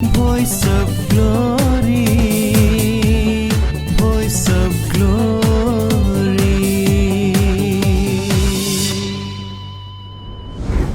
Voice of Glory, Voice of Glory.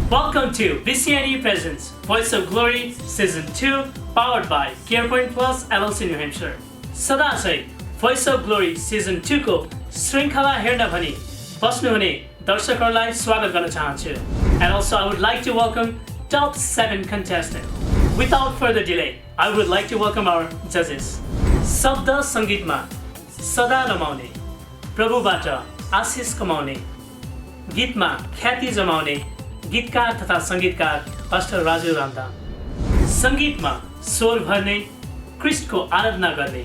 Welcome to VCNE Presents Voice of Glory Season 2, powered by CarePoint Plus LLC New Hampshire. सदा चाहिँ Voice of Glory Season 2 को श्रृङ्खला हेर्न भनी बस्नुहुने दर्शकहरूलाई स्वागत गर्न चाहन्छु. And also I would like to welcome top 7 contestants. Without further delay, I would like to welcome our judges. शब्द सङ्गीतमा सदा रमाउने, प्रभुबाट आशिष कमाउने, गीतमा ख्याति जमाउने गीतकार तथा सङ्गीतकार पास्टर राजु रामदाम, सङ्गीतमा स्वर भर्ने, क्रिस्टको आराधना गर्ने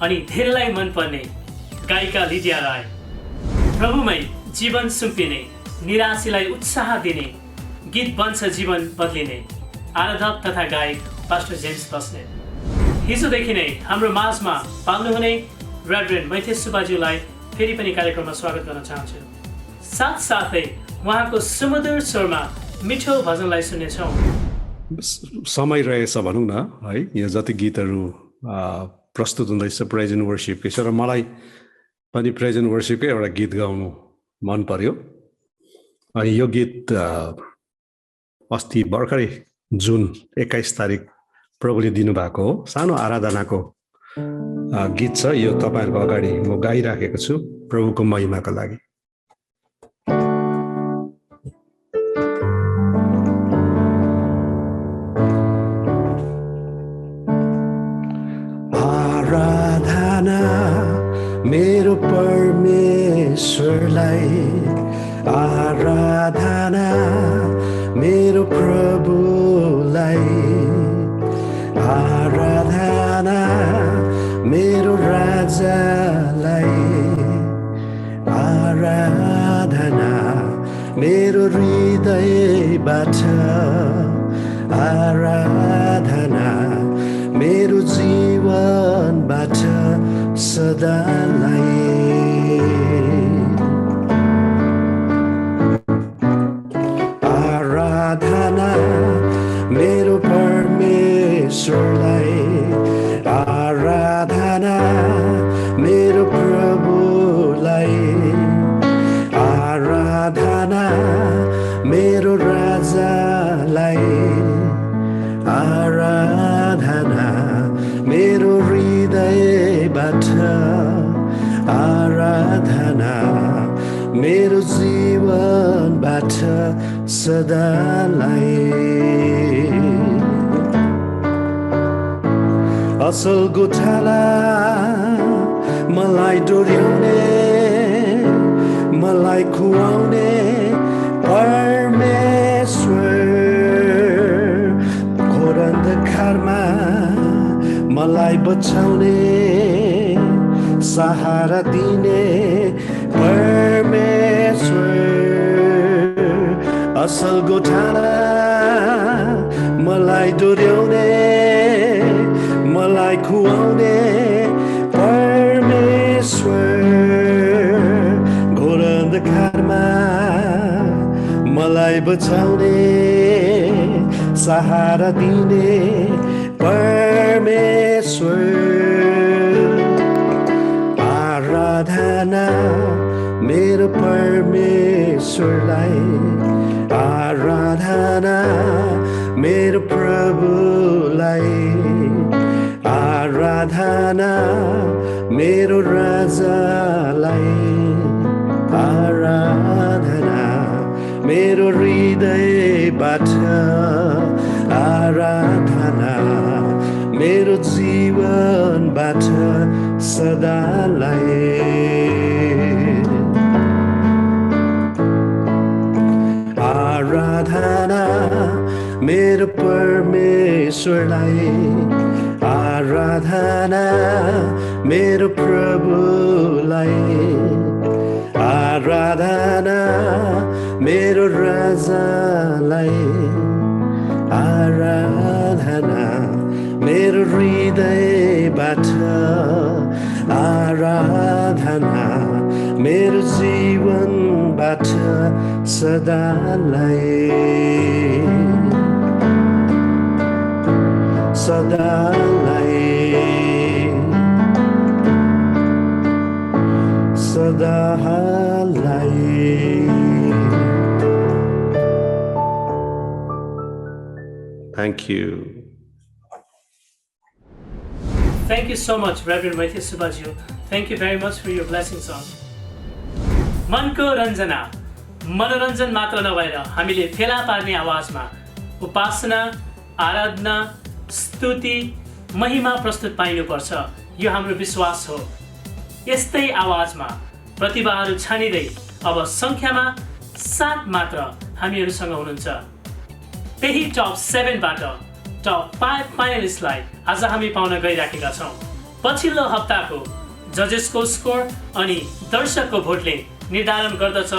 अनि धेरैलाई मनपर्ने गायिका लिडिया राय, प्रभुमै जीवन सुम्पिने, निराशीलाई उत्साह दिने, गीत बन्छ जीवन बदलिने आराधक तथा गायक पास्टर जेम्स बस्नेत. हिजोदेखि नै हाम्रो माझमा पाल्नुहुने रेभरेन्ड मैथेस सुब्बाज्यूलाई फेरि पनि कार्यक्रममा स्वागत गर्न चाहन्छु. साथसाथै उहाँको सुमधुर स्वरमा मिठो भजनलाई सुन्नेछौँ. समय रहेछ भनौँ न है, यहाँ जति गीतहरू प्रस्तुत हुँदैछ प्रेज एन्ड वर्सिपकै छ र मलाई पनि प्रेज एन्ड वर्सिपकै एउटा गीत गाउनु मन पर्यो. अनि यो गीत अस्ति भर्खरै जुन 21 तारिक प्रभुले दिनुभएको हो, सानो आराधनाको गीत छ. यो तपाईँहरूको अगाडि म गाइराखेको छु प्रभुको महिमाको लागि. आराधना मेरो परमेश्वरलाई, आराधना मेरो प्रभुलाई, आराधना मेरो राजालाई, आराधना मेरो हृदयबाट, आराधना मेरो जीवनबाट सदालाई. आराधना मेरो परमेश्वरलाई, आराधना मेरो प्रभुलाई, आराधना मेरो राजालाई, आराधना मेरो हृदयबाट, आराधना मेरो जीवनबाट सदालाई. असल गोठाला मलाई डोर्याउने, मलाई खुवाउने परमेश्वर, घोर अन्धकारमा मलाई बचाउने, सहारा दिने परमेश्वर. असल गोठाला मलाई डोर्याउने, मलाई खुवाउने परमेश्वर, घोर अन्धकारमा मलाई बचाउने, सहारा दिने परमेश्वर. आराधना मेरो परमेश्वरलाई, आराधना मेरो प्रभुलाई, आराधना मेरो राजालाई, आराधना मेरो हृदयबाट, आराधना मेरो जीवनबाट सदालाई. आराधना मेरो परमेश्वरलाई, आराधना मेरो प्रभुलाई, आराधना मेरो राजालाई, आराधना मेरो हृदयबाट, आराधना मेरो जीवनबाट सदालाई. सदालाई Thank you. Thank you so much, Reverend Maithya Subhaju. Thank you very much for your blessing song. मनको रञ्जना, मनोरञ्जन मात्र नभएर हामीले फेला पार्ने आवाजमा उपासना, आराधना, स्तुति, महिमा प्रस्तुत पाइनुपर्छ, यो हाम्रो विश्वास हो। यस्तै आवाजमा प्रतिभाहरू छानिँदै अब सङ्ख्यामा 7 मात्र हामीहरूसँग हुनुहुन्छ। त्यही टप 7 बाट टप 5 फाइनलिस्टलाई आज हामी पाउन गइराखेका छौँ। पछिल्लो हप्ताको जजेसको स्कोर अनि दर्शकको भोटले निर्धारण गर्दछ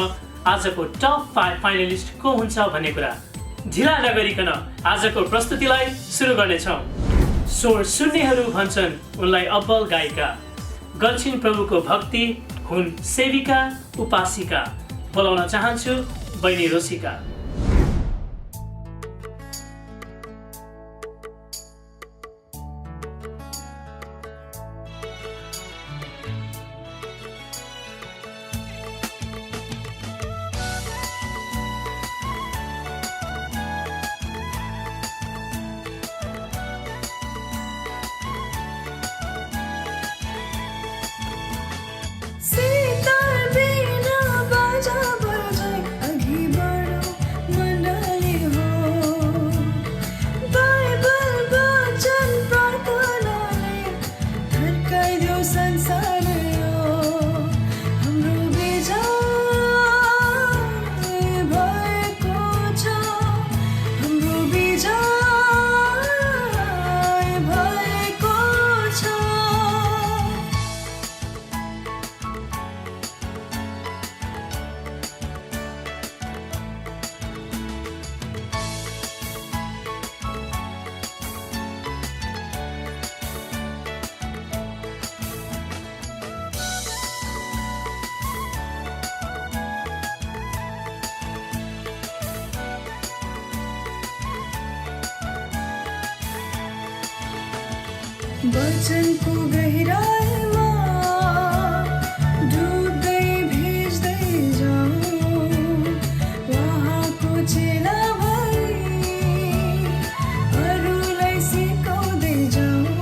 आजको टप 5 फाइनलिस्ट को हुन्छ भन्ने कुरा। ढिला नगरिकन आजको प्रस्तुतिलाई सुरु गर्नेछौँ। स्वर सुन्नेहरू भन्छन् उनलाई अब्बल गायिका, गर्छिन् प्रभुको भक्ति, हुन् सेविका उपासिका। बोलाउन चाहन्छु बहिनी रोसिका। वचनको गहिराईमा डुब्दै भिज्दै जाऊँ, उहाँको चेला भई अरूलाई सिकाउँदै जाऊँ।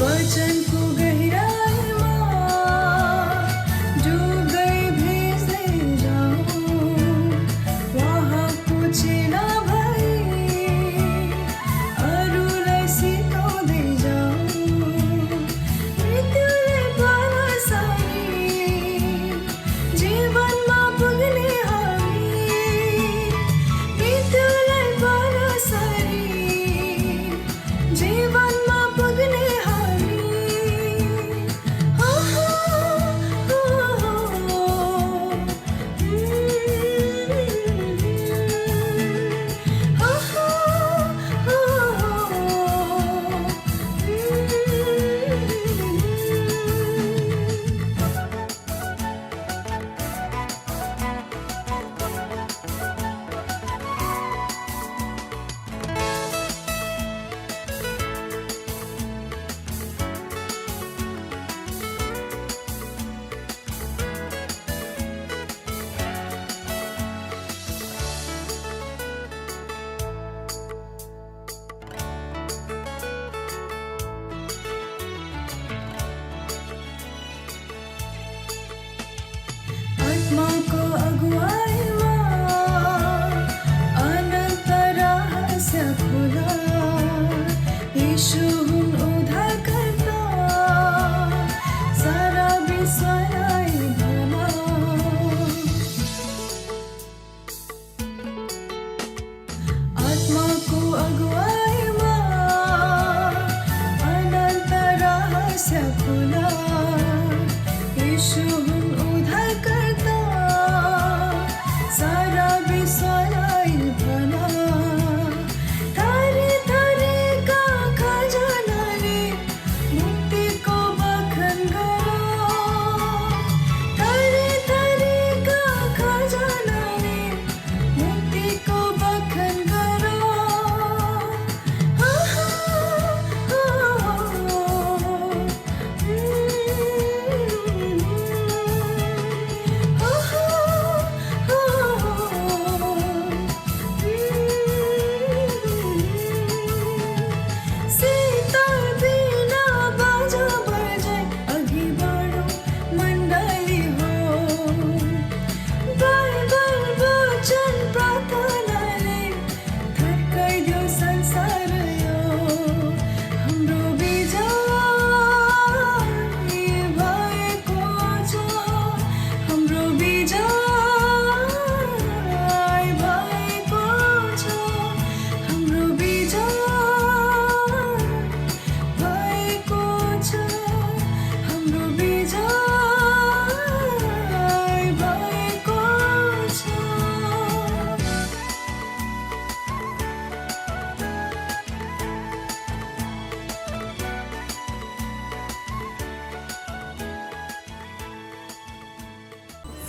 वचनको गहिराईमा डुब्दै भिज्दै जाऊँ, उहाँको चेला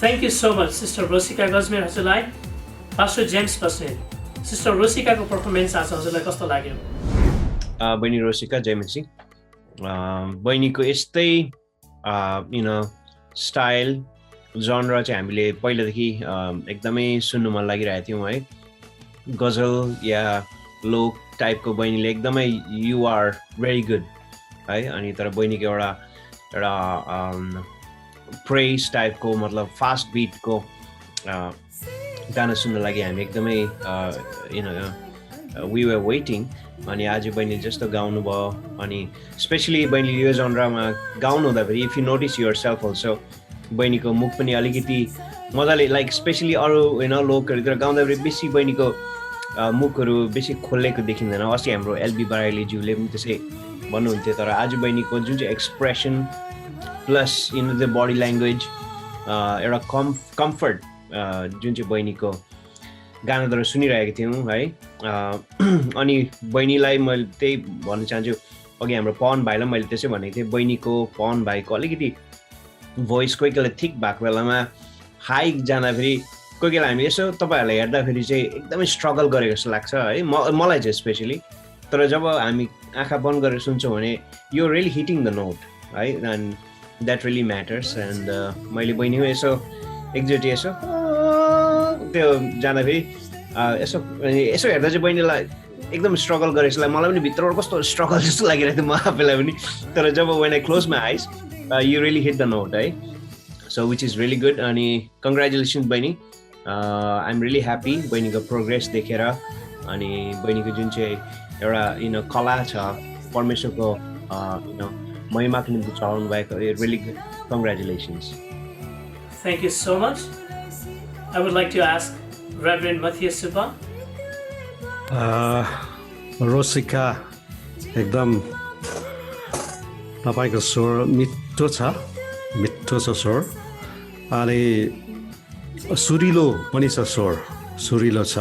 Thank you so much, Sister Rosika Gazmer हजुरलाई. Pastor James Basnet. Sister Rosika को performance आज हजुरलाई कस्तो लाग्यो? बहिनी रोसिका जयमसी बहिनीको यस्तै स्टाइल जनर चाहिँ हामीले पहिलादेखि एकदमै सुन्नु मन लागिरहेको थियौँ है. गजल या लोक टाइपको बहिनीले एकदमै यु आर भेरी गुड है. अनि तर बहिनीको एउटा प्रेस टाइपको मतलब फास्ट बिटको गाना सुन्नु लागि हामी एकदमै वी वर वेटिङ. अनि आज बहिनी जस्तो गाउनु भयो अनि स्पेसली बहिनीले यो जनरमा गाउनु हुँदाखेरि if you notice yourself also बहिनीको मुख पनि अलिकति मजाले लाइक स्पेसली अरू लोकहरूतिर गाउँदाखेरि बेसी बहिनीको मुखहरू बेसी खोलेको देखिँदैन. अस्ति हाम्रो एलबी बाराइलीज्यूले पनि त्यसै भन्नुहुन्थ्यो. तर आज बहिनीको जुन चाहिँ expression plus the body language एउटा कम्फर्ट जुन चाहिँ बहिनीको गानाद्वारा सुनिरहेको थियौँ है. अनि बहिनीलाई मैले त्यही भन्न चाहन्छु. अघि हाम्रो पवन भाइलाई मैले त्यसै भनेको थिएँ. बहिनीको पवन भाइको अलिकति भोइस कोही बेला थिक भएको बेलामा हाई जाँदाखेरि कोही बेला हामी यसो तपाईँहरूलाई हेर्दाखेरि चाहिँ एकदमै स्ट्रगल गरेको जस्तो लाग्छ है. मलाई चाहिँ स्पेसली. तर जब हामी आँखा बन्द गरेर सुन्छौँ भने यो रियली हिटिङ द नोट है. And that really matters. And मैले बहिनीको यसो एकचोटि यसो त्यो जाँदाखेरि यसो हेर्दा चाहिँ बहिनीलाई एकदम स्ट्रगल गरे जस्तो मलाई पनि भित्रबाट कस्तो स्ट्रगल जस्तो लागिरहेको थियो म आफैलाई पनि. तर जब when I close my eyes you really hit the note है. So which is really good. अनि कङ्ग्रेचुलेसन्स बहिनी. आइ एम रियली ह्याप्पी बहिनीको प्रोग्रेस देखेर. अनि बहिनीको जुन चाहिँ एउटा कला छ परमेश्वरको महिमाको निम्ति चलाउनु भएको really good. Congratulations. Thank you so much. I would like to ask Reverend Matthias Supa. Rosika एकदम तपाईँको स्वर मिठो छ स्वर. अनि सुरिलो पनि छ स्वर. सुरिलो छ.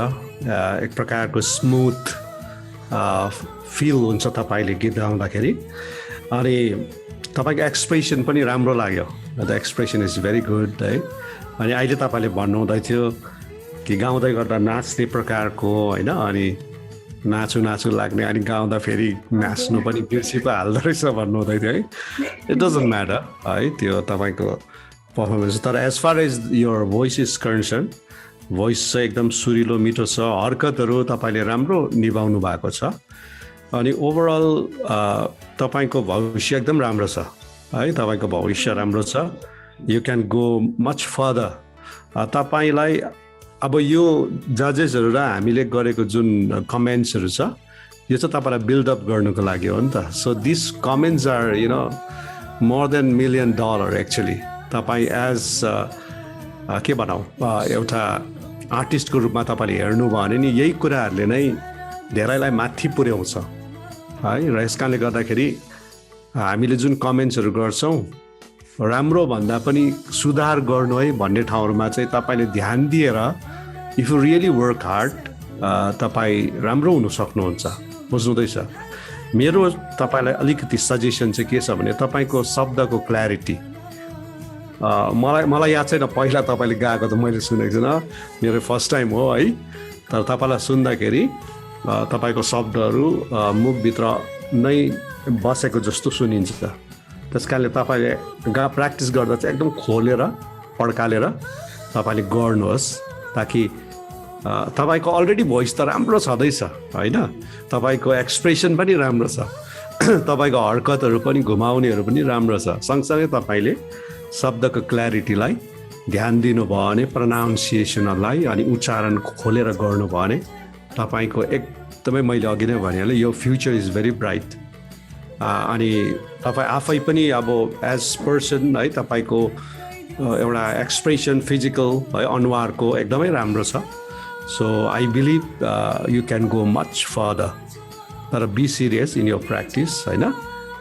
एक प्रकारको स्मुथ फिल हुन्छ तपाईँले गीत गाउँदाखेरि. अनि तपाईँको एक्सप्रेसन पनि राम्रो लाग्यो. The expression is very good है. अनि अहिले तपाईँले भन्नुहुँदै थियो कि गाउँदै गर्दा नाच्ने प्रकारको होइन. अनि नाचु लाग्ने अनि गाउँदा फेरि नाच्नु पनि बिर्सी पो हाल्दो रहेछ भन्नुहुँदै थियो है. इट डजन्ट म्याटर है त्यो तपाईँको पर्फर्मेन्स. तर as far as your voice is concern voice चाहिँ एकदम सुरिलो मिठो छ. हरकतहरू तपाईँले राम्रो निभाउनु भएको छ. अनि ओभरअल तपाईँको भविष्य एकदम राम्रो छ है. तपाईँको भविष्य राम्रो छ. You can go much further. तपाईँलाई अब यो जजेसहरू र हामीले गरेको जुन कमेन्ट्सहरू छ यो चाहिँ तपाईँलाई बिल्डअप गर्नुको लागि हो नि त. So this comments are more than $1 million actually. तपाईँ एज के भनौँ एउटा आर्टिस्टको रूपमा तपाईँले हेर्नुभयो भने नि यही कुराहरूले नै धेरैलाई माथि पुर्याउँछ है. र यस कारणले गर्दाखेरि हामीले जुन कमेन्ट्सहरू गर्छौँ राम्रो भन्दा पनि सुधार गर्नु है भन्ने ठाउँहरूमा चाहिँ तपाईँले ध्यान दिएर if you really work hard तपाईँ राम्रो हुन सक्नुहुन्छ. बुझ्नुहुँदैछ. मेरो तपाईँलाई अलिकति सजेसन चाहिँ के छ भने तपाईँको शब्दको क्ल्यारिटी मलाई याद छैन. पहिला तपाईँले गाएको त मैले सुनेको छैन. मेरो फर्स्ट टाइम हो है. तर तपाईँलाई सुन्दाखेरि तपाईँको शब्दहरू मुखभित्र नै बसेको जस्तो सुनिन्छ. त्यस कारणले तपाईँले प्र्याक्टिस गर्दा चाहिँ एकदम खोलेर पड्कालेर तपाईँले गर्नुहोस् ताकि तपाईँको अलरेडी भोइस त राम्रो छँदैछ होइन. तपाईँको एक्सप्रेसन पनि राम्रो छ. तपाईँको हरकतहरू पनि घुमाउनेहरू पनि राम्रो छ. सँगसँगै तपाईँले शब्दको क्ल्यारिटीलाई ध्यान दिनुभयो भने प्रोनाउन्सिएसनलाई अनि उच्चारण खोलेर गर्नुभयो भने तपाईँको एकदमै मैले अघि नै भनिहालेँ यो फ्युचर इज भेरी ब्राइट. अनि तपाईँ आफै पनि अब एज पर्सन है तपाईँको एउटा एक्सप्रेसन फिजिकल है अनुहारको एकदमै राम्रो छ. So I believe you can go much further. तर be serious in your practice होइन.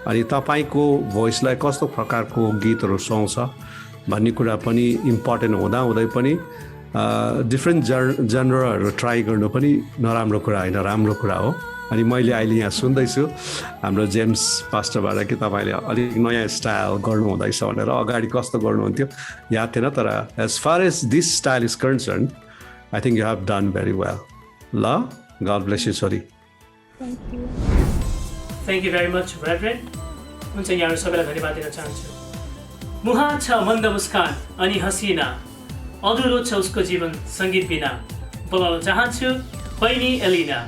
अनि तपाईँको भोइसलाई कस्तो प्रकारको गीतहरू सुहाउँछ भन्ने कुरा पनि इम्पोर्टेन्ट हुँदाहुँदै पनि डिफ्रेन्ट जनरहरू ट्राई गर्नु पनि नराम्रो कुरा होइन, राम्रो कुरा हो. अनि मैले अहिले यहाँ सुन्दैछु हाम्रो जेम्स पास्टरबाट कि तपाईँले अलिक नयाँ स्टाइल गर्नुहुँदैछ भनेर अगाडि कस्तो गर्नुहुन्थ्यो याद थिएन तर as far as this style is concern I think you have done very well ल गड ब्लेस यु छोरी thank you very much reverend हुन्छ यहाँहरू सबैलाई धन्यवाद दिन चाहन्छु मुहा छ मन्द मुस्कान अनि हसिना अधुरो छ उसको जीवन सङ्गीत बिना बोलाउन चाहन्छु बहिनी एलिना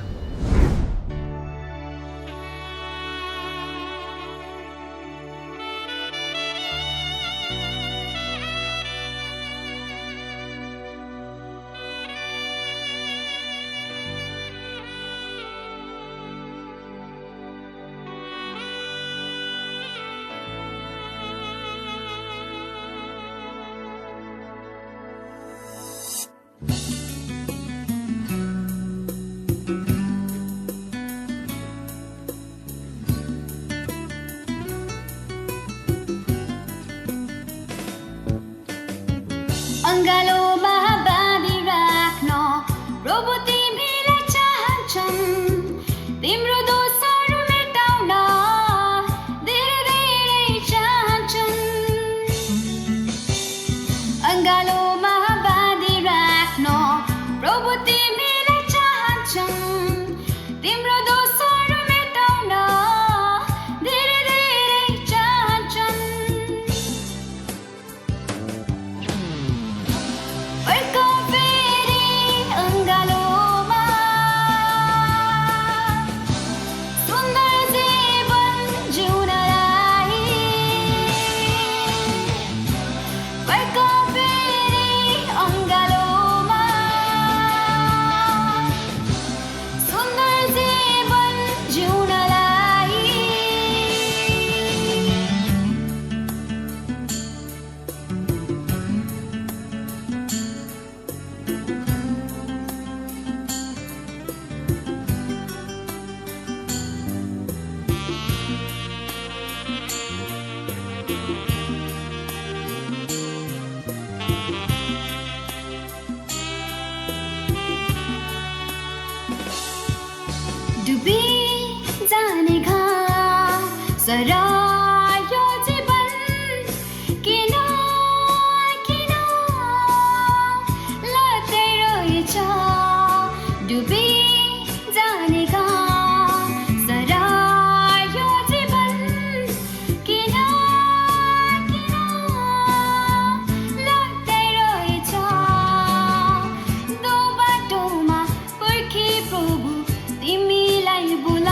अङ्गालोमा बाँधि राख्न प्रभु तिमीलाई चाहन्छन् तिम्रो दोषहरू मेटाउन धेरै धेरै चाहन्छन् अङ्गालोमा बाँधि राख्न प्रभु तिमीलाई चाहन्छन् तिम्रो दोषहरू मेटाउन धेरै धेरै चाहन्छन् फर्क फेरि अङ्गालोमा सुन्दर जीवन जिउनलाई फर्क फेरि अङ्गालोमा सुन्दर जीवन जिउनलाई डुबी जाने घाम सरायो जीवन किन किन लाग्दै रहेछ डुबी जाने घाम सरायो जीवन किन किन लाग्दै रहेछ दो बाटोमा पर्खी प्रभु तिमीलाई बोला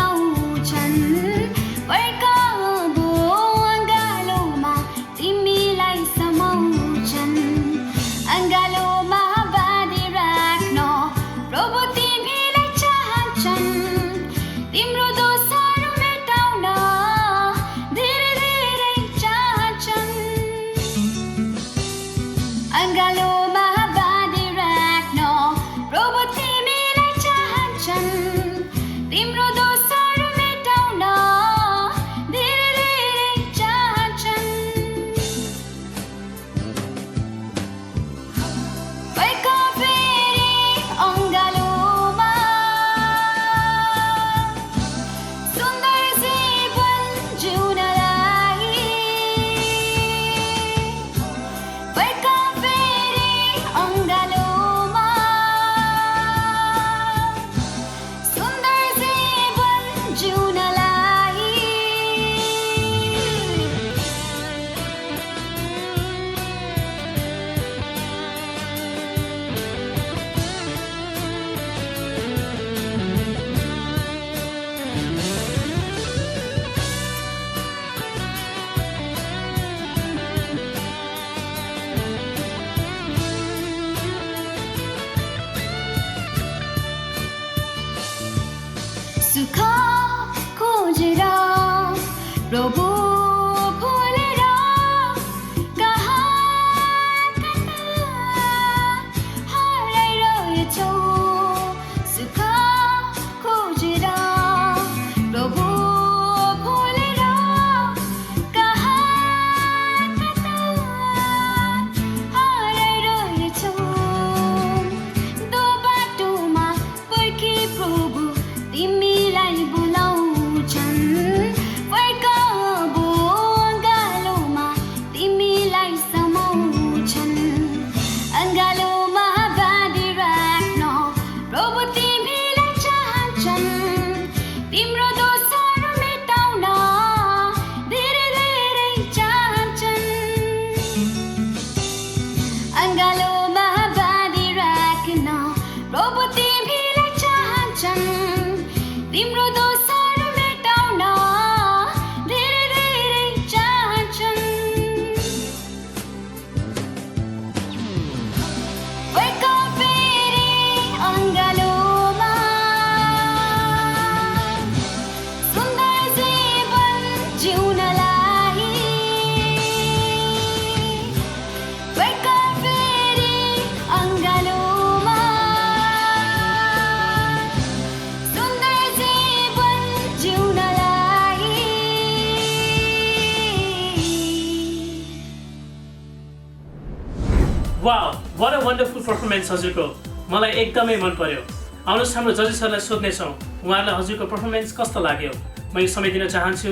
wow what a wonderful performance हजुरको मलाई एकदमै मन पर्यो आउनुहोस् हाम्रो जजेसहरूलाई सोध्नेछौँ उहाँहरूलाई हजुरको पर्फर्मेन्स कस्तो लाग्यो म यो समय दिन चाहन्छु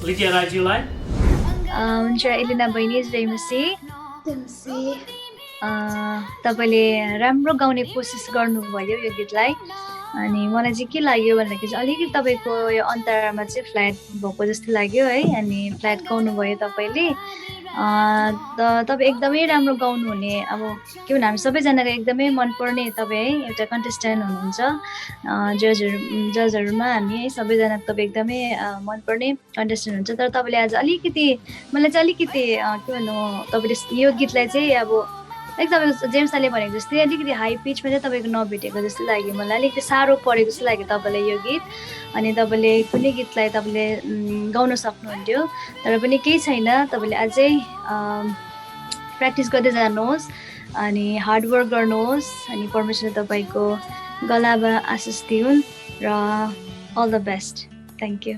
लिडिया राईज्यूलाई हुन्छ एलिना बहिनी जयमसी तपाईँले राम्रो गाउने कोसिस गर्नुभयो यो गीतलाई अनि मलाई चाहिँ के लाग्यो भन्दाखेरि चाहिँ अलिकति तपाईँको यो अन्तरामा चाहिँ फ्ल्याट भएको जस्तो लाग्यो है अनि फ्ल्याट गाउनुभयो तपाईँले तपाईँ एकदमै राम्रो गाउनुहुने अब के भन्नु हामी सबैजनाको एकदमै मनपर्ने तपाईँ है एउटा कन्टेस्टेन्ट हुनुहुन्छ जजहरूमा हामी है सबैजनाको तपाईँ एकदमै मनपर्ने कन्टेस्टेन्ट हुन्छ तर तपाईँले आज अलिकति मलाई चाहिँ अलिकति के भन्नु तपाईँले यो गीतलाई चाहिँ अब तपाईँको जेम्स दाले भनेको जस्तै अलिकति हाई पिचमा चाहिँ तपाईँको नभेटेको जस्तो लाग्यो मलाई अलिकति साह्रो परेको जस्तो लाग्यो तपाईँलाई यो गीत अनि तपाईँले कुनै गीतलाई तपाईँले गाउन सक्नुहुन्थ्यो तर पनि केही छैन तपाईँले अझै प्र्याक्टिस गर्दै जानुहोस् अनि हार्डवर्क गर्नुहोस् अनि परमेश्वरले तपाईँको गलामा आशिष दिउन् र all the best thank you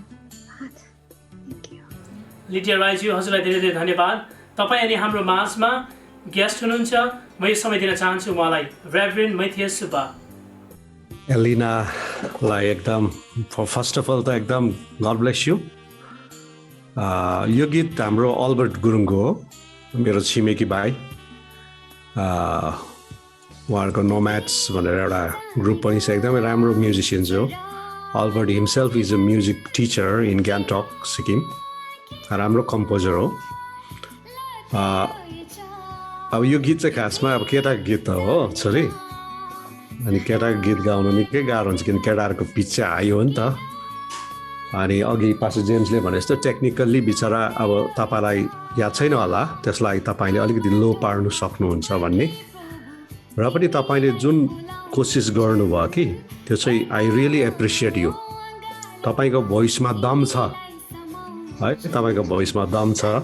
Lydia राईज्यू हजुरलाई धेरै धेरै धन्यवाद तपाईँ अनि हाम्रो माझमा गेस्ट हुनुहुन्छ म यो समय दिन चाहन्छु उहाँलाई रेभरेन्ड मैथियस सुब्बा एलिनालाई एकदम फर्स्ट अफ अल त एकदम गड ब्लेस यू यो गीत हाम्रो अल्बर्ट गुरुङको हो मेरो छिमेकी भाइ उहाँहरूको नोम्याड्स भनेर एउटा ग्रुप पनि छ एकदमै राम्रो म्युजिसियन्स हो Albert himself is a music teacher in Gangtok Sikkim राम्रो कम्पोजर हो अब यो गीत चाहिँ खासमा अब केटाको गीत त हो छोरी अनि केटाको गीत गाउनु निकै गाह्रो हुन्छ किन केटाहरूको पिच चाहिँ हाई हो नि त अनि अघि पास्टर जेम्सले भने जस्तो टेक्निकल्ली बिचरा अब तपाईँलाई याद छैन होला त्यसलाई तपाईँले अलिकति लो पार्नु सक्नुहुन्छ भन्ने र पनि तपाईँले जुन कोसिस गर्नुभयो कि त्यो चाहिँ आई रियली एप्रिसिएट यु तपाईँको भोइसमा दम छ है तपाईँको भोइसमा दम छ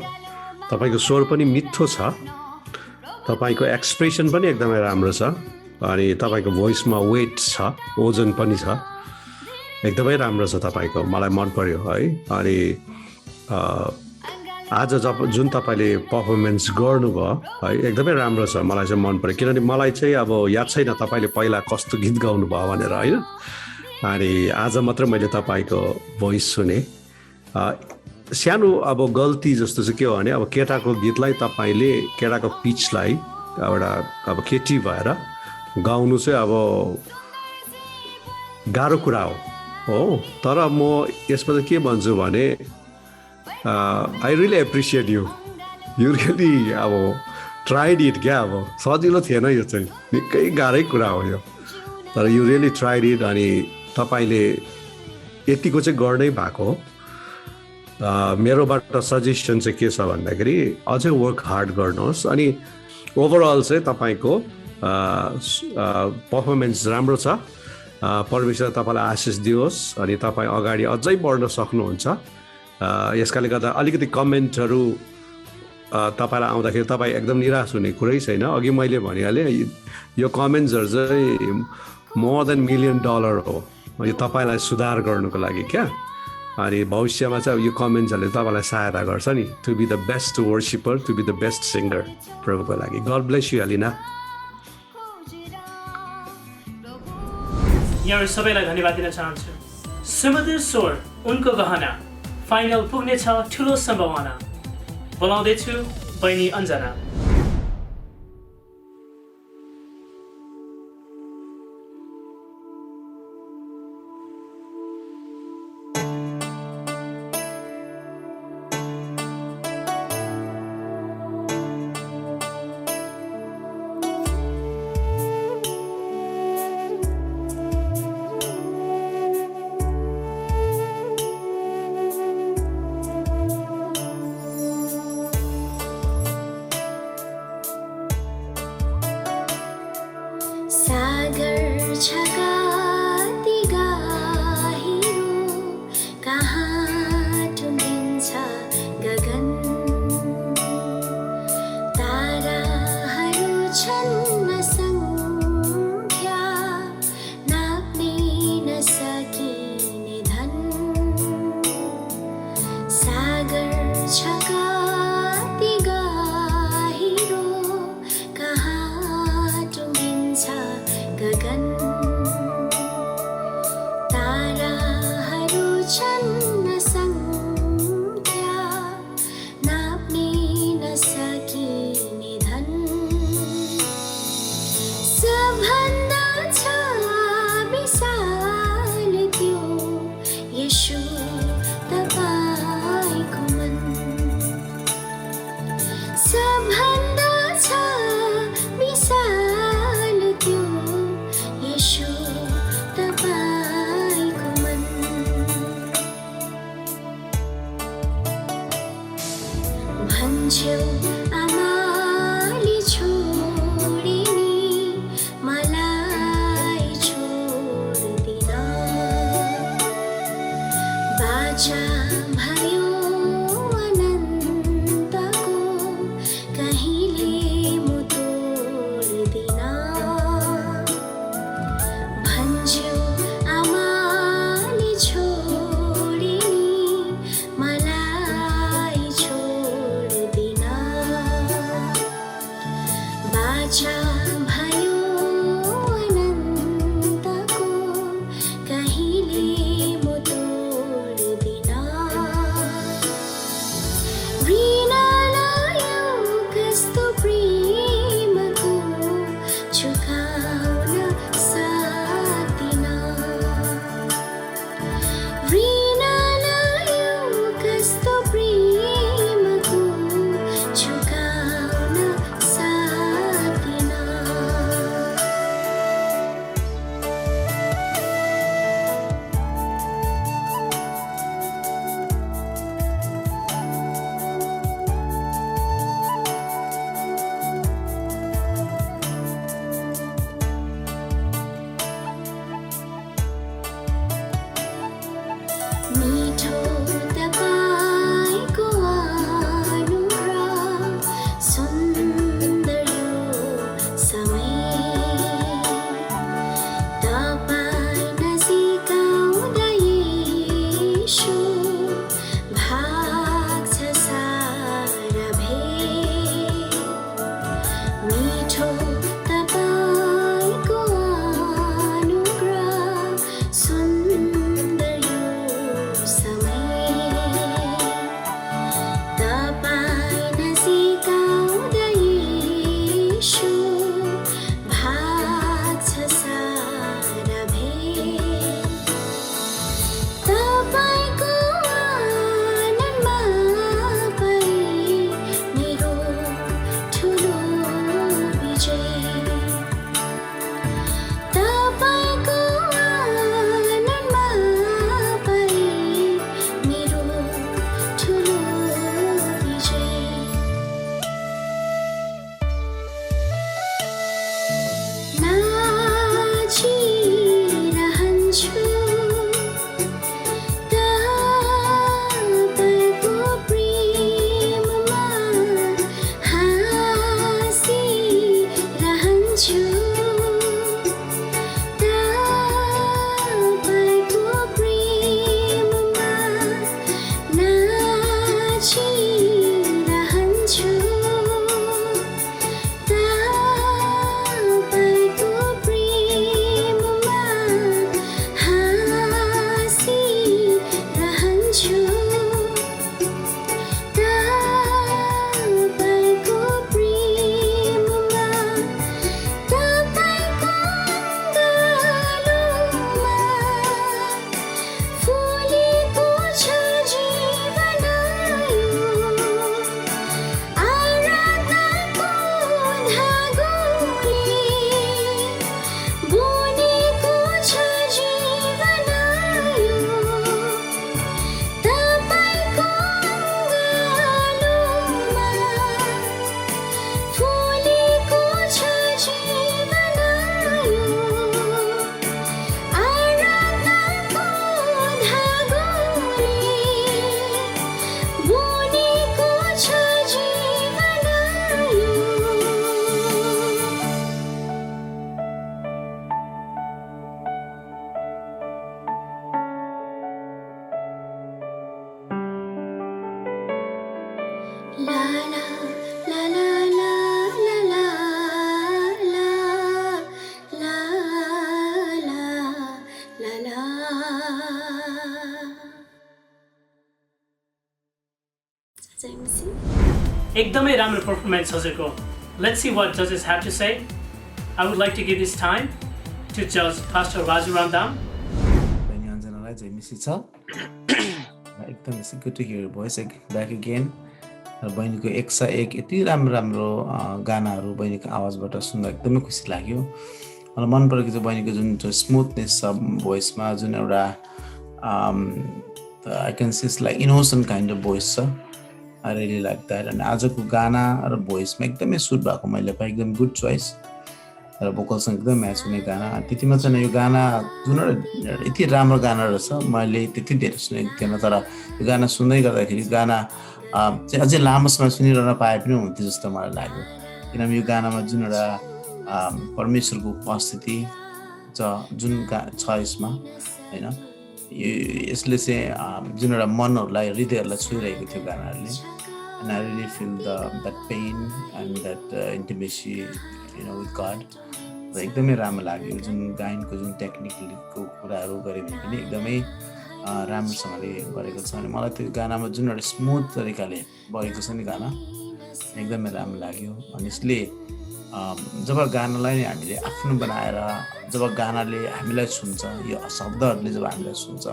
तपाईँको स्वर पनि मिठो छ तपाईँको एक्सप्रेसन पनि एकदमै राम्रो छ अनि तपाईँको भोइसमा वेट छ ओजन पनि छ एकदमै राम्रो छ तपाईँको मलाई मन पर्यो है अनि आज जुन तपाईँले पर्फर्मेन्स गर्नुभयो है एकदमै राम्रो छ मलाई चाहिँ मन पर्यो किनभने मलाई चाहिँ अब याद छैन तपाईँले पहिला कस्तो गीत गाउनुभयो भनेर होइन अनि आज मात्र मैले तपाईँको भोइस सुने सानो अब गल्ती जस्तो चाहिँ के हो भने अब केटाको गीतलाई तपाईँले केटाको पिचलाई एउटा अब केटी भएर गाउनु चाहिँ अब गाह्रो कुरा हो तर म यसमा चाहिँ के भन्छु भने I really appreciate you really अब ट्राइड इट क्या अब सजिलो थिएन यो चाहिँ निकै गाह्रै कुरा हो यो तर यु रियली ट्राइड इट अनि तपाईँले यतिको चाहिँ गर्नै भएको हो मेरोबाट सजेसन चाहिँ के छ भन्दाखेरि अझै वर्क हार्ड गर्नुहोस् अनि ओभरअल चाहिँ तपाईँको पर्फर्मेन्स राम्रो छ परमेश्वर तपाईँलाई आशिष दियोस् अनि तपाईँ अगाडि अझै बढ्न सक्नुहुन्छ यसकाले गर्दा अलिकति कमेन्टहरू तपाईँलाई आउँदाखेरि तपाईँ एकदम निराश हुने कुरै छैन अघि मैले भनिहालेँ यो कमेन्ट्सहरू चाहिँ मोर देन $1 मिलियन हो यो तपाईँलाई सुधार गर्नुको लागि क्या अनि भविष्यमा चाहिँ यो कमेन्ट्सहरूले तपाईँलाई सहायता गर्छ नि to be the best worshipper to be the best singer प्रभुको लागि गड ब्लेस यु एलिना यहाँहरू सबैलाई धन्यवाद दिन चाहन्छु सुमधुर स्वर उनको गहना फाइनल पुग्नेछ ठुलो सम्भावना बोलाउँदैछु बहिनी अन्जना भन्छु आमाले छोडिनी मलाई छोड्दिन बाचा भयो अनन्तको कहिले म तोड्दिन भन्छु आमाले छोडिनी मलाई छोड्दिन बाचा भयो अनन्तको कहिले म तोड्दिन ऋणलाई कस्तो प्रेमको चुकाउन सक्दिन ऋणलाई कस्तो प्रेमको चुकाउन सक्दिन मिठो तपाईको अनुग्रह सुन्दर यो समय तपाईँ नजिक आउँदा येशू भाग्छ सारा भेट मिठो तपाईको अनुग्रह सुन्दर यो समय तपाईँ नजिक आउँदा येशू भाग्छ सारा भेट तपाईको आनन्दमा पाएँ मेरो ठुलो विजय तपाईको आनन्दमा पाएँ मेरो ठुलो विजय नाचिरहन्छु तपाईको प्रेममा हाँसिरहन्छु तपाईको प्रेममा नाचिरहन्छु तपाईको प्रेममा हाँसिरहन्छु तपाईको प्रेममा तपाईको अङ्गालोमा फुलेको छ जीवन आराधनाको धागोले बुनेको छ जीवन तपाईको अङ्गालोमा फुलेको छ जीवन आराधनाको धागोले बुनेको छ जीवन ला ला ला ला ला ला ला ला ला ला ला जय मसीह एकदमै राम्रो पर्फर्मेन्स हजुरको लेट्स सी व्हाट जजेस have to say I would like to give this time to जज पास्टर राजु रामदाम बहिनी अञ्जनालाई जय मिसी छ एकदम good to hear voice back again र बहिनीको एक सा एक यति राम्रो राम्रो गानाहरू बहिनीको आवाजबाट सुन्दा एकदमै खुसी लाग्यो मलाई मन परेको चाहिँ बहिनीको जुन स्मुथनेस छ भोइसमा जुन एउटा I can see like innocent kind of voice छ आई रियली लाइक द्याट अनि आजको गाना र भोइसमा एकदमै सुट भएको मैले पाएँ एकदम गुड चोइस र भोकलसँग एकदम म्याच हुने गाना त्यति मात्र नै यो गाना जुन यति राम्रो गाना रहेछ मैले त्यति धेरै सुनेको थिएन तर यो गाना सुन्दै गर्दाखेरि गाना चाहिँ अझै लामो समय सुनिरहन पाए पनि हुन्थ्यो जस्तो मलाई लाग्यो किनभने यो गानामा जुन एउटा परमेश्वरको उपस्थिति जुन छ यसमा होइन यसले चाहिँ जुन एउटा मनहरूलाई हृदयहरूलाई छुइरहेको थियो गानाहरूले and I really feel that pain and that intimacy with God र एकदमै राम्रो लाग्यो जुन गायनको जुन टेक्निकको कुराहरू गऱ्यो भने पनि एकदमै राम्रोसँगले गरेको छ अनि मलाई त्यो गानामा जुन एउटा स्मुथ तरिकाले बगेको छ नि गाना एकदमै राम्रो लाग्यो अनि यसले जब गानालाई हामीले आफ्नो बनाएर जब गानाले हामीलाई सुन्छ यो शब्दहरूले जब हामीलाई सुन्छ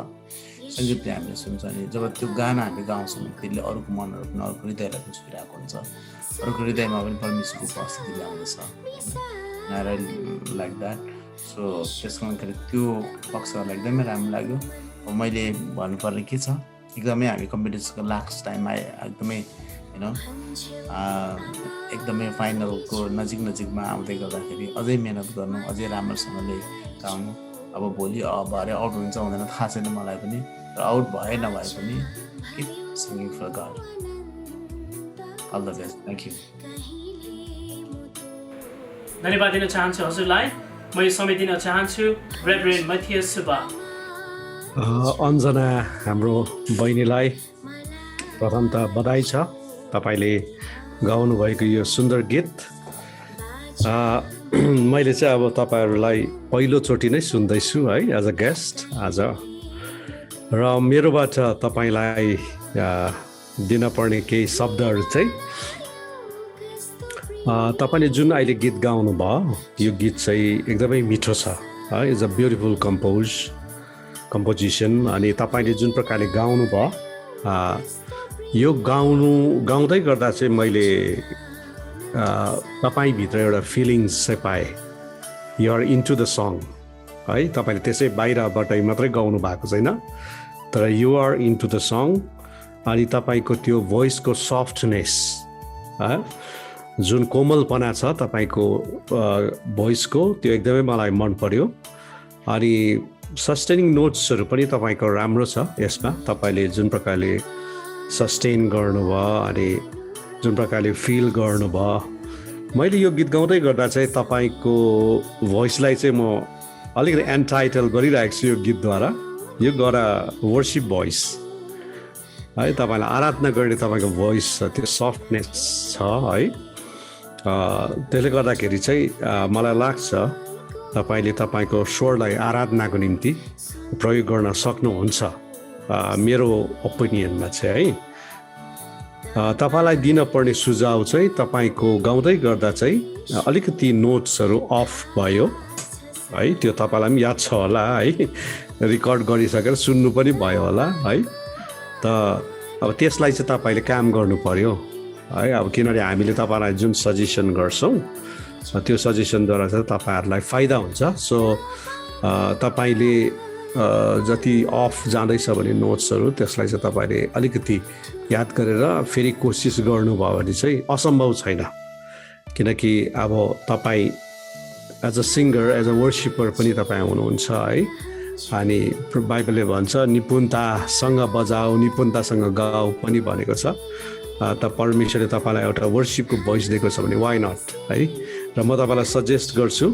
सङ्गीतले हामीले सुन्छ अनि जब त्यो गाना हामी गाउँछौँ त्यसले अरूको मनहरू पनि अरूको हृदयलाई पनि छुइरहेको हुन्छ अरूको हृदयमा पनि परमेश्वरको उपस्थिति ल्याउँदछ आई लाइक द्याट सो त्यसको गर्दाखेरि त्यो पक्षलाई एकदमै राम्रो लाग्यो मैले भन्नुपर्ने के छ एकदमै हामी कम्पिटिसनको लास्ट टाइममा एकदमै एकदमै फाइनलको नजिकमा आउँदै गर्दाखेरि अझै मेहनत गर्नु अझै राम्रोसँगले गाउनु अब भोलि भरे आउट हुन्छ हुँदैन थाहा छैन मलाई पनि र आउट भए नभए पनि keep singing for God all the best thank you धन्यवाद दिन चाहन्छु हजुरलाई म यो समय दिन चाहन्छु रेभरेन्ड मथियस सुब्बा अञ्जना हाम्रो बहिनीलाई प्रथम त बधाई छ तपाईँले गाउनुभएको यो सुन्दर गीत मैले चाहिँ अब तपाईँहरूलाई पहिलोचोटि नै सुन्दैछु है एज अ गेस्ट आज र मेरोबाट तपाईँलाई दिनपर्ने केही शब्दहरू चाहिँ तपाईँले जुन अहिले गीत गाउनुभयो यो गीत चाहिँ एकदमै मिठो छ है इज अ ब्युटिफुल कम्पोजिसन अनि तपाईँले जुन प्रकारले गाउनुभयो यो गाउँदै गर्दा चाहिँ मैले तपाईँभित्र एउटा फिलिङ्स चाहिँ पाएँ युआर इन्टु द सङ है तपाईँले त्यसै बाहिरबाट मात्रै गाउनु भएको छैन तर युआर इन्टु द सङ अनि तपाईँको त्यो भोइसको सफ्टनेस जुन कोमलपना छ तपाईँको भोइसको त्यो एकदमै मलाई मन पर्यो अनि सस्टेनिङ नोट्सहरू पनि तपाईँको राम्रो छ यसमा तपाईँले जुन प्रकारले सस्टेन गर्नुभयो अनि जुन प्रकारले फिल गर्नुभयो मैले यो गीत गाउँदै गर्दा चाहिँ तपाईँको भोइसलाई चाहिँ म अलिकति एन्टाइटल गरिरहेको छु यो गीतद्वारा यो गरा वर्सिप भोइस है तपाईँलाई आराधना गर्ने तपाईँको भोइस छ त्यो सफ्टनेस छ है त्यसले गर्दाखेरि चाहिँ मलाई लाग्छ तपाईँले तपाईँको स्वरलाई आराधनाको निम्ति प्रयोग गर्न सक्नुहुन्छ मेरो ओपिनियनमा चाहिँ है तपाईँलाई दिनपर्ने सुझाव चाहिँ तपाईँको गाउँदै गर्दा चाहिँ अलिकति नोट्सहरू अफ भयो है त्यो तपाईँलाई पनि याद छ होला है रेकर्ड गरिसकेर सुन्नु पनि भयो होला है त अब त्यसलाई चाहिँ तपाईँले काम गर्नु पर्यो है अब किनभने हामीले तपाईँलाई जुन सजेसन गर्छौँ त्यो सजेसनद्वारा चाहिँ तपाईँहरूलाई फाइदा हुन्छ सो तपाईँले जति अफ जाँदैछ भने नोट्सहरू त्यसलाई चाहिँ तपाईँले अलिकति याद गरेर फेरि कोसिस गर्नुभयो भने चाहिँ असम्भव छैन किनकि अब तपाईँ as a singer as a worshipper पनि तपाईँ हुनुहुन्छ है अनि बाइबलले भन्छ निपुणतासँग बजाऊ निपुणतासँग गाऊ पनि भनेको छ त परमेश्वरले तपाईँलाई एउटा वर्सिपको भोइस दिएको छ भने वाइ नट है र म तपाईँलाई सजेस्ट गर्छु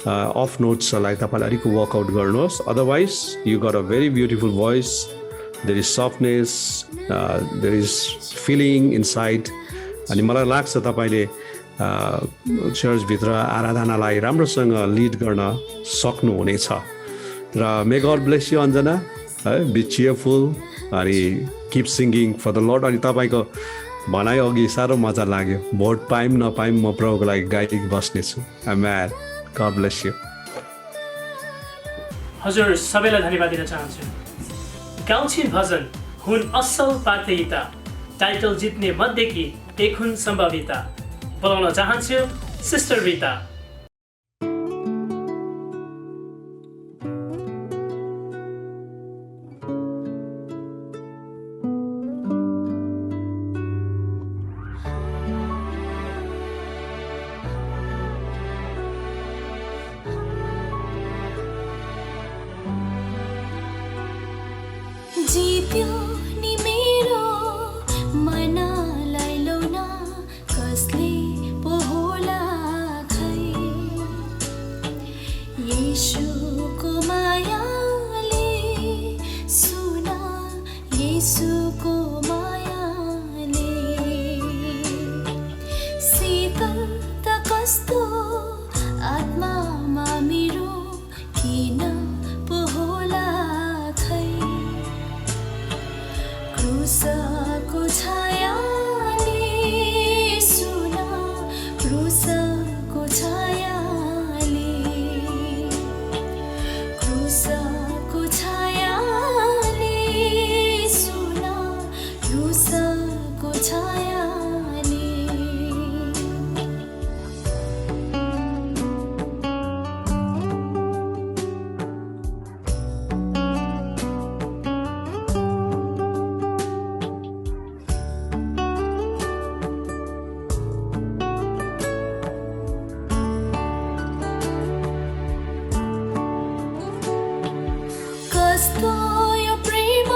अफ नोट्सलाई तपाईँले अलिक वर्कआउट गर्नुहोस् otherwise you got a very beautiful voice there is softness there is feeling inside अनि मलाई लाग्छ तपाईँले चर्चभित्र आराधनालाई राम्रोसँग लिड गर्न सक्नुहुनेछ र may God bless you Anjana है बी चियरफुल अनि keep singing for the Lord अनि तपाईँको भनाइ अघि साह्रो मजा लाग्यो भोट पाइम नपाइम म प्रभुको लागि गाइड बस्नेछु म्यार गड ब्लेस यु हजुर सबैलाई धन्यवाद दिन चाहन्छु गाउँछिन् भजन हुन् असल पार्थयिता टाइटल जित्ने मध्येकी एक हुन् सम्भाविता बोलाउन चाहन्छु सिस्टर रिता जित्यो नि मेरो मनलाई लौन कसले पो होला खै येशूको मायाले सुन येशूको मायाले शीतल त कस्तो आत्मामा मेरो किन पो होला खै क्रुसको छायाले सुन क्रुसको छायाले क्रुसको छायाले सुन क्रुसको छायाले कस्तो यो प्रेम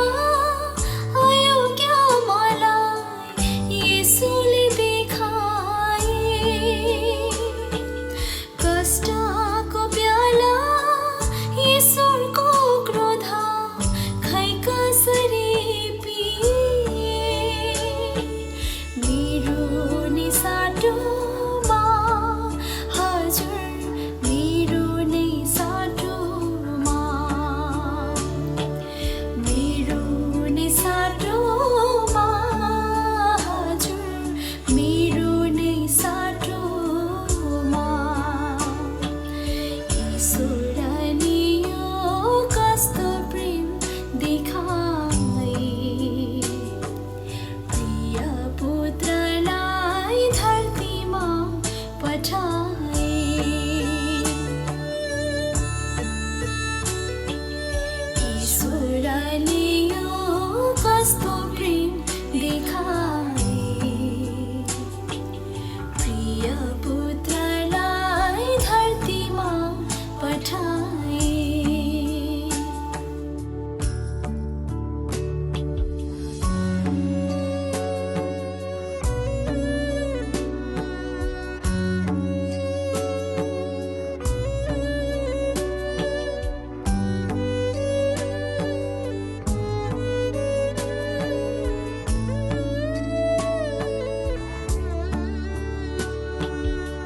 अयोग्य मलाई येशूले देखाए कष्टको प्याला ईश्वरको क्रोध खै कसरी पिए मेरो नि साटोमा हजुर मेरो नै साटोमा मेरो नै साटोमा हजुर मेरो नै साटोमा ईश्वरले यो कस्तो प्रेम देखाए प्रिय पुत्रलाई धरतीमा पठाए ईश्वरले यो कस्तो प्रेम देखाए प्रिय पुत्रलाई धरतीमा पठाए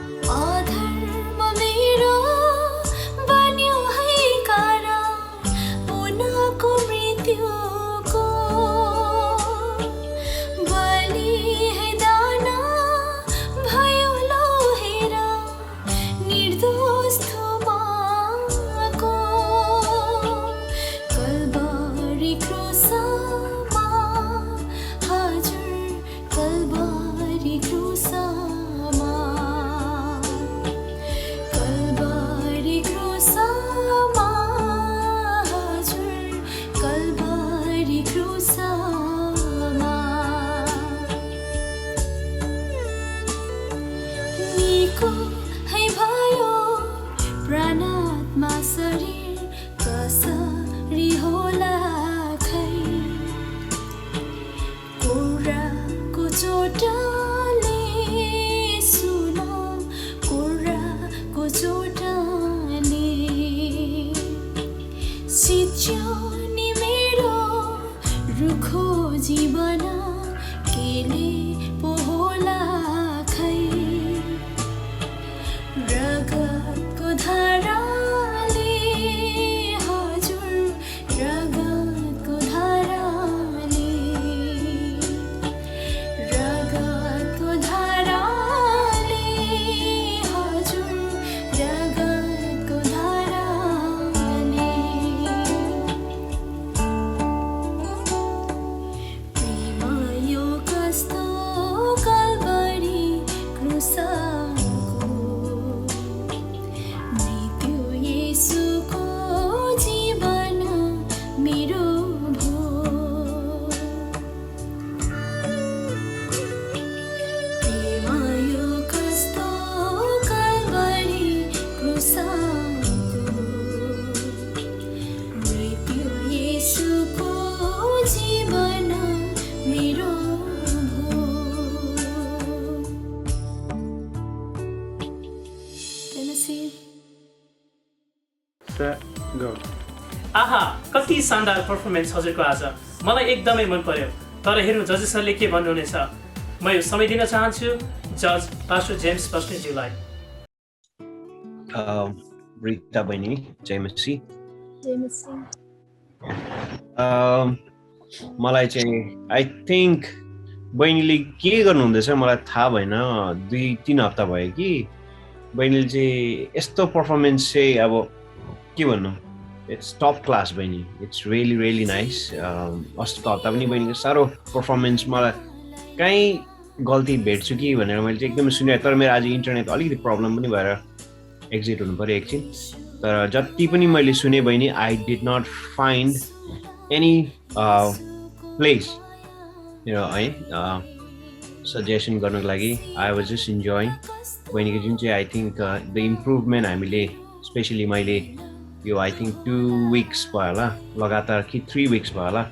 अधर्म मेरो बन्यो है कारण उनको मृत्युको बलि है दाना भयो लोहेर निर्दोष थोमाको कल्वरी क्रुसमा हजुर कल्वरी क्रुसमा कल्वरी क्रुसमा हजुर कल्वरी क्रुसमा निको है भयो प्राणात्मा शरीर कसरी होला खै कुराको चोटले सुन कुराको चोटले सिच्यो नि मेरो रुखो जीवन केले पो होला खै रगतको धाराले हजुर रगतको धाराले रगतको धाराले हजुर रगतको धाराले प्रेम यो कस्तो कति शानदार पर्फर्मेन्स हजुरको आज मलाई एकदमै मन पर्यो तर हेर्नु जजेसहरूले के भन्नुहुनेछ म यो समय दिन चाहन्छु जज पास्टर जेम्स बस्नेतज्यूलाई रिता बहिनी जय मसी मलाई चाहिँ आई थिङ्क बहिनीले के गर्नुहुँदैछ मलाई थाहा भएन 2-3 हप्ता भयो कि बहिनीले चाहिँ यस्तो पर्फर्मेन्स चाहिँ अब के भन्नु इट्स टप क्लास बहिनी इट्स रियली नाइस अस्तिको हप्ता पनि बहिनीको साह्रो पर्फर्मेन्स मलाई कहीँ गल्ती भेट्छु कि भनेर मैले चाहिँ एकदमै सुने तर मेरो आज इन्टरनेट अलिकति प्रब्लम पनि भएर एक्जिट हुनु पऱ्यो एकछिन तर जति पनि मैले सुने बहिनी I did not find any place है सजेसन गर्नको लागि आई वाज जस्ट इन्जोइङ बहिनीको जुन चाहिँ आई थिङ्क द इम्प्रुभमेन्ट हामीले स्पेसली मैले यो आई थिङ्क 2 weeks भयो होला लगातार कि 3 weeks भयो होला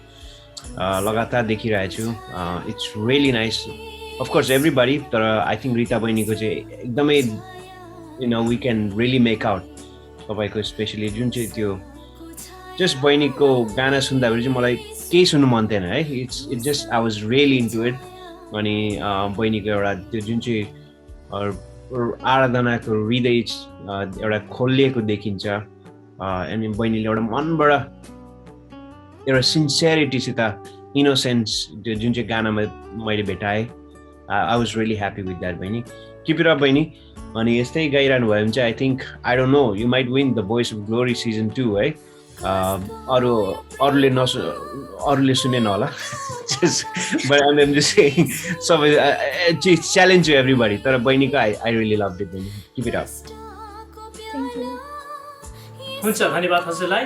लगातार देखिरहेको छु it's really nice of course everybody तर आई थिङ्क रिता बहिनीको चाहिँ एकदमै we can really make out तपाईँको स्पेसली जुन चाहिँ त्यो जस्ट बहिनीको गाना सुन्दाखेरि चाहिँ मलाई केही सुन्नु मन थिएन है it's just I was really into it अनि बहिनीको एउटा त्यो जुन चाहिँ आराधनाको हृदय एउटा खोलिएको देखिन्छ अनि बहिनीले एउटा मनबाट एउटा सिन्सियरिटीसित इनोसेन्स त्यो जुन चाहिँ गानामा मैले भेटाएँ I was really happy with that बहिनी किप इट अप बहिनी अनि यस्तै गाइरहनु भयो भने चाहिँ I think I don't know you might win the voice of glory season 2 है अरूले सुनेन होला सबै च्यालेन्ज एभ्रीबडी तर बहिनीको आई रियली लभ इट बहिनी किप इट अप हुन्छ धन्यवाद हजुरलाई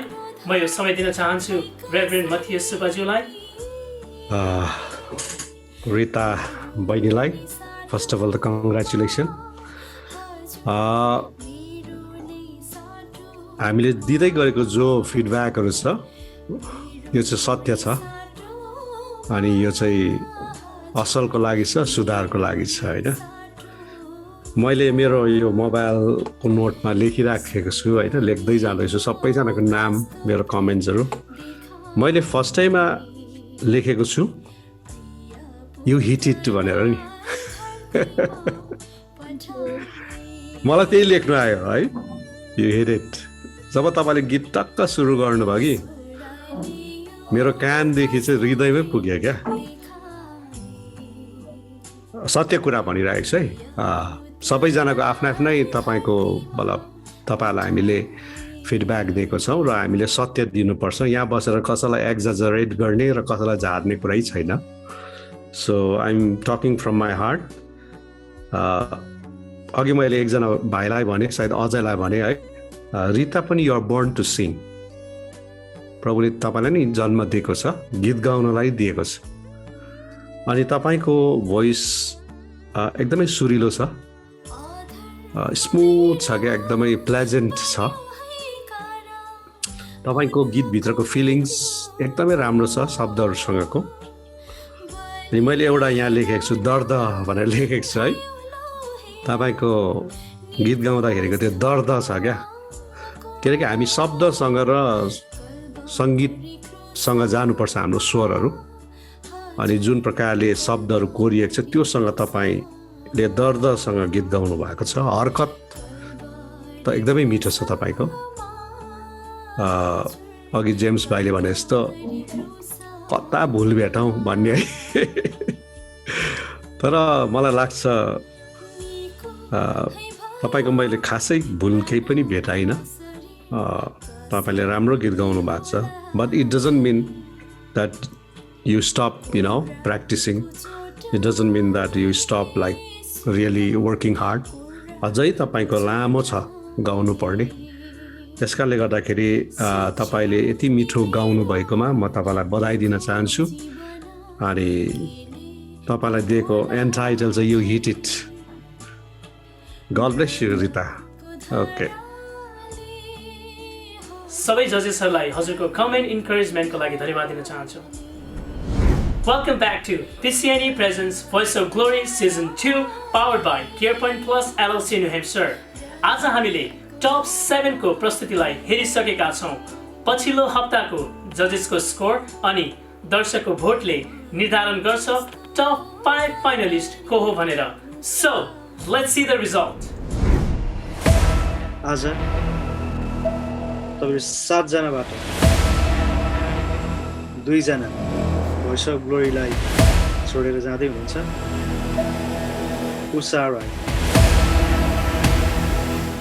म यो समय दिन चाहन्छु रेभरेन्ड मथियस सुब्बाज्यूलाई रिता बहिनीलाई फर्स्ट अफ अल त कङ्ग्रेचुलेसन हामीले दिँदै गरेको जो फिडब्याकहरू छ यो चाहिँ सत्य छ अनि यो चाहिँ असलको लागि छ सुधारको लागि छ होइन मैले मेरो यो मोबाइलको नोटमा लेखिराखेको छु होइन लेख्दै जाँदैछु सबैजनाको नाम मेरो कमेन्ट्सहरू मैले फर्स्ट टाइममा लेखेको छु यु हिट इट भनेर नि मलाई त्यही लेख्नु आयो है यु हिट इट जब तपाईँले गीत टक्क सुरु गर्नुभयो कि मेरो कानदेखि चाहिँ हृदयमै पुग्यो क्या सत्य कुरा भनिरहेको छु है सबैजनाको आफ्नै तपाईँको मतलब तपाईँहरूलाई हामीले फिडब्याक दिएको छौँ र हामीले सत्य दिनुपर्छ यहाँ बसेर कसैलाई एक्जाजरेट गर्ने र कसैलाई झार्ने कुरै छैन so I am talking from my heart अघि मैले एकजना भाइलाई भने सायद अजयलाई भने है रिता पनि you are born to sing प्रभुले तपाईँलाई नि जन्म दिएको छ गीत गाउनलाई दिएको छ अनि तपाईँको भोइस एकदमै सुरिलो छ स्मुथ छ क्या एकदमै प्लेजेन्ट छ तपाईँको गीतभित्रको फिलिङ्स एकदमै राम्रो छ शब्दहरूसँगको अनि मैले एउटा यहाँ लेखेको छु दर्द भनेर लेखेको छु है तपाईँको गीत गाउँदाखेरिको त्यो दर्द छ क्या किनकि हामी शब्दसँग र सङ्गीतसँग जानुपर्छ हाम्रो स्वरहरू अनि जुन प्रकारले शब्दहरू कोरिएको छ त्योसँग तपाईँले दर्दसँग गीत गाउनु भएको छ हरकत त एकदमै मिठो छ तपाईँको अघि जेम्स भाइले भने जस्तो कता भुल भेटौँ भन्ने है तर मलाई लाग्छ तपाईँको मैले खासै भुल केही पनि भेटाइनँ तपाईँले राम्रो गीत गाउनु भएको छ but it doesn't mean that you stop practicing. It doesn't mean that you stop like really working hard. अझै तपाईको लामो छ गाउनु पर्ने त्यसकारणले गर्दाखेरि तपाईले यति मिठो गाउनु भएकोमा म तपाईलाई बधाई दिन चाहन्छु अनि तपाईलाई दिएको एन्ड टाइटल चाहिँ you hit it God bless you Rita okay सबै जजेसहरूलाई हजुरको कमेन्ट इन्करेजमेन्टको लागि धन्यवाद दिन चाहन्छु Welcome back to PCNE Presents Voice of Glory Season 2 powered by CarePoint Plus LLC New Hampshire. आज हामीले टप 7 को प्रस्तुतिलाई हेरिसकेका छौं। पछिल्लो हप्ताको जजेसको स्कोर अनि दर्शकको भोटले निर्धारण गर्छ टप 5 फाइनलिस्ट को हो भनेर। So let's see the result. आज तपाईँ 7 जनाबाट 2 जना भोइस अफ ग्लोरीलाई छोडेर जाँदै हुनुहुन्छ। उषा राई,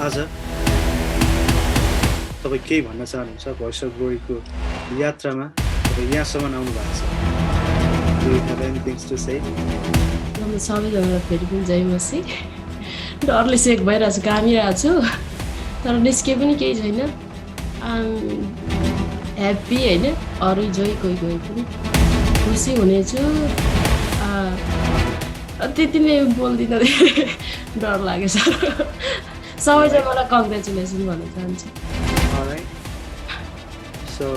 आज तपाईँ केही भन्न चाहनुहुन्छ भोइस अफ ग्लोरीको यात्रामा तपाईँ यहाँसम्म आउनु भएको छ। Do you have anything to say? म सबैजना फेरि पनि जय मसी। डरले सेक भइरहेको छु, घामिरहेको छु, तर निस्के पनि केही छैन। ह्याप्पी होइन, अरू जोइ कोही कोही पनि खुसी हुनेछु। त्यति नै बोल्दिनँ, डर लागेछ। सबैजना मलाई कङ्ग्रेचुलेसन भन्न चाहन्छु। Alright. So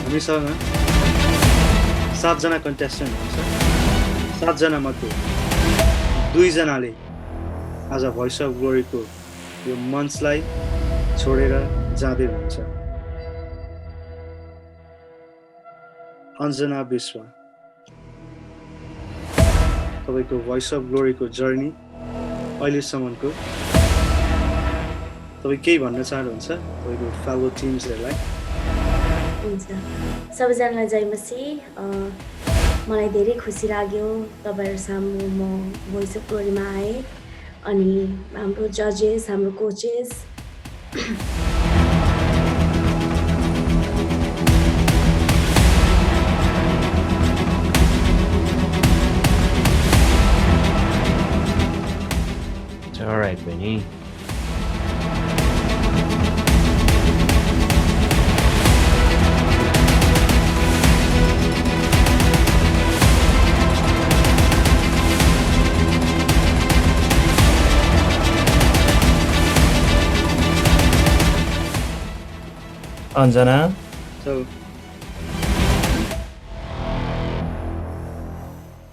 हामीसँग 7 जना कन्टेस्टेन्ट हुनुहुन्छ। 7 जना मध्ये 2 जनाले आज भोइस अफ ग्लोरीको यो मञ्चलाई छोडेर जाँदै हुनुहुन्छ। अन्जना विश्व, तपाईँको भोइस अफ ग्लोरीको जर्नी अहिलेसम्मको तपाईँ केही भन्न चाहनुहुन्छ तपाईँको फेलो टिम्सहरूलाई? हुन्छ, सबैजनालाई जय मसी। मलाई धेरै खुसी लाग्यो तपाईँहरू सामु म भोइस अफ ग्लोरीमा आएँ। अनि हाम्रो जजेस, हाम्रो coaches, It's all right, Benny. Anjana. So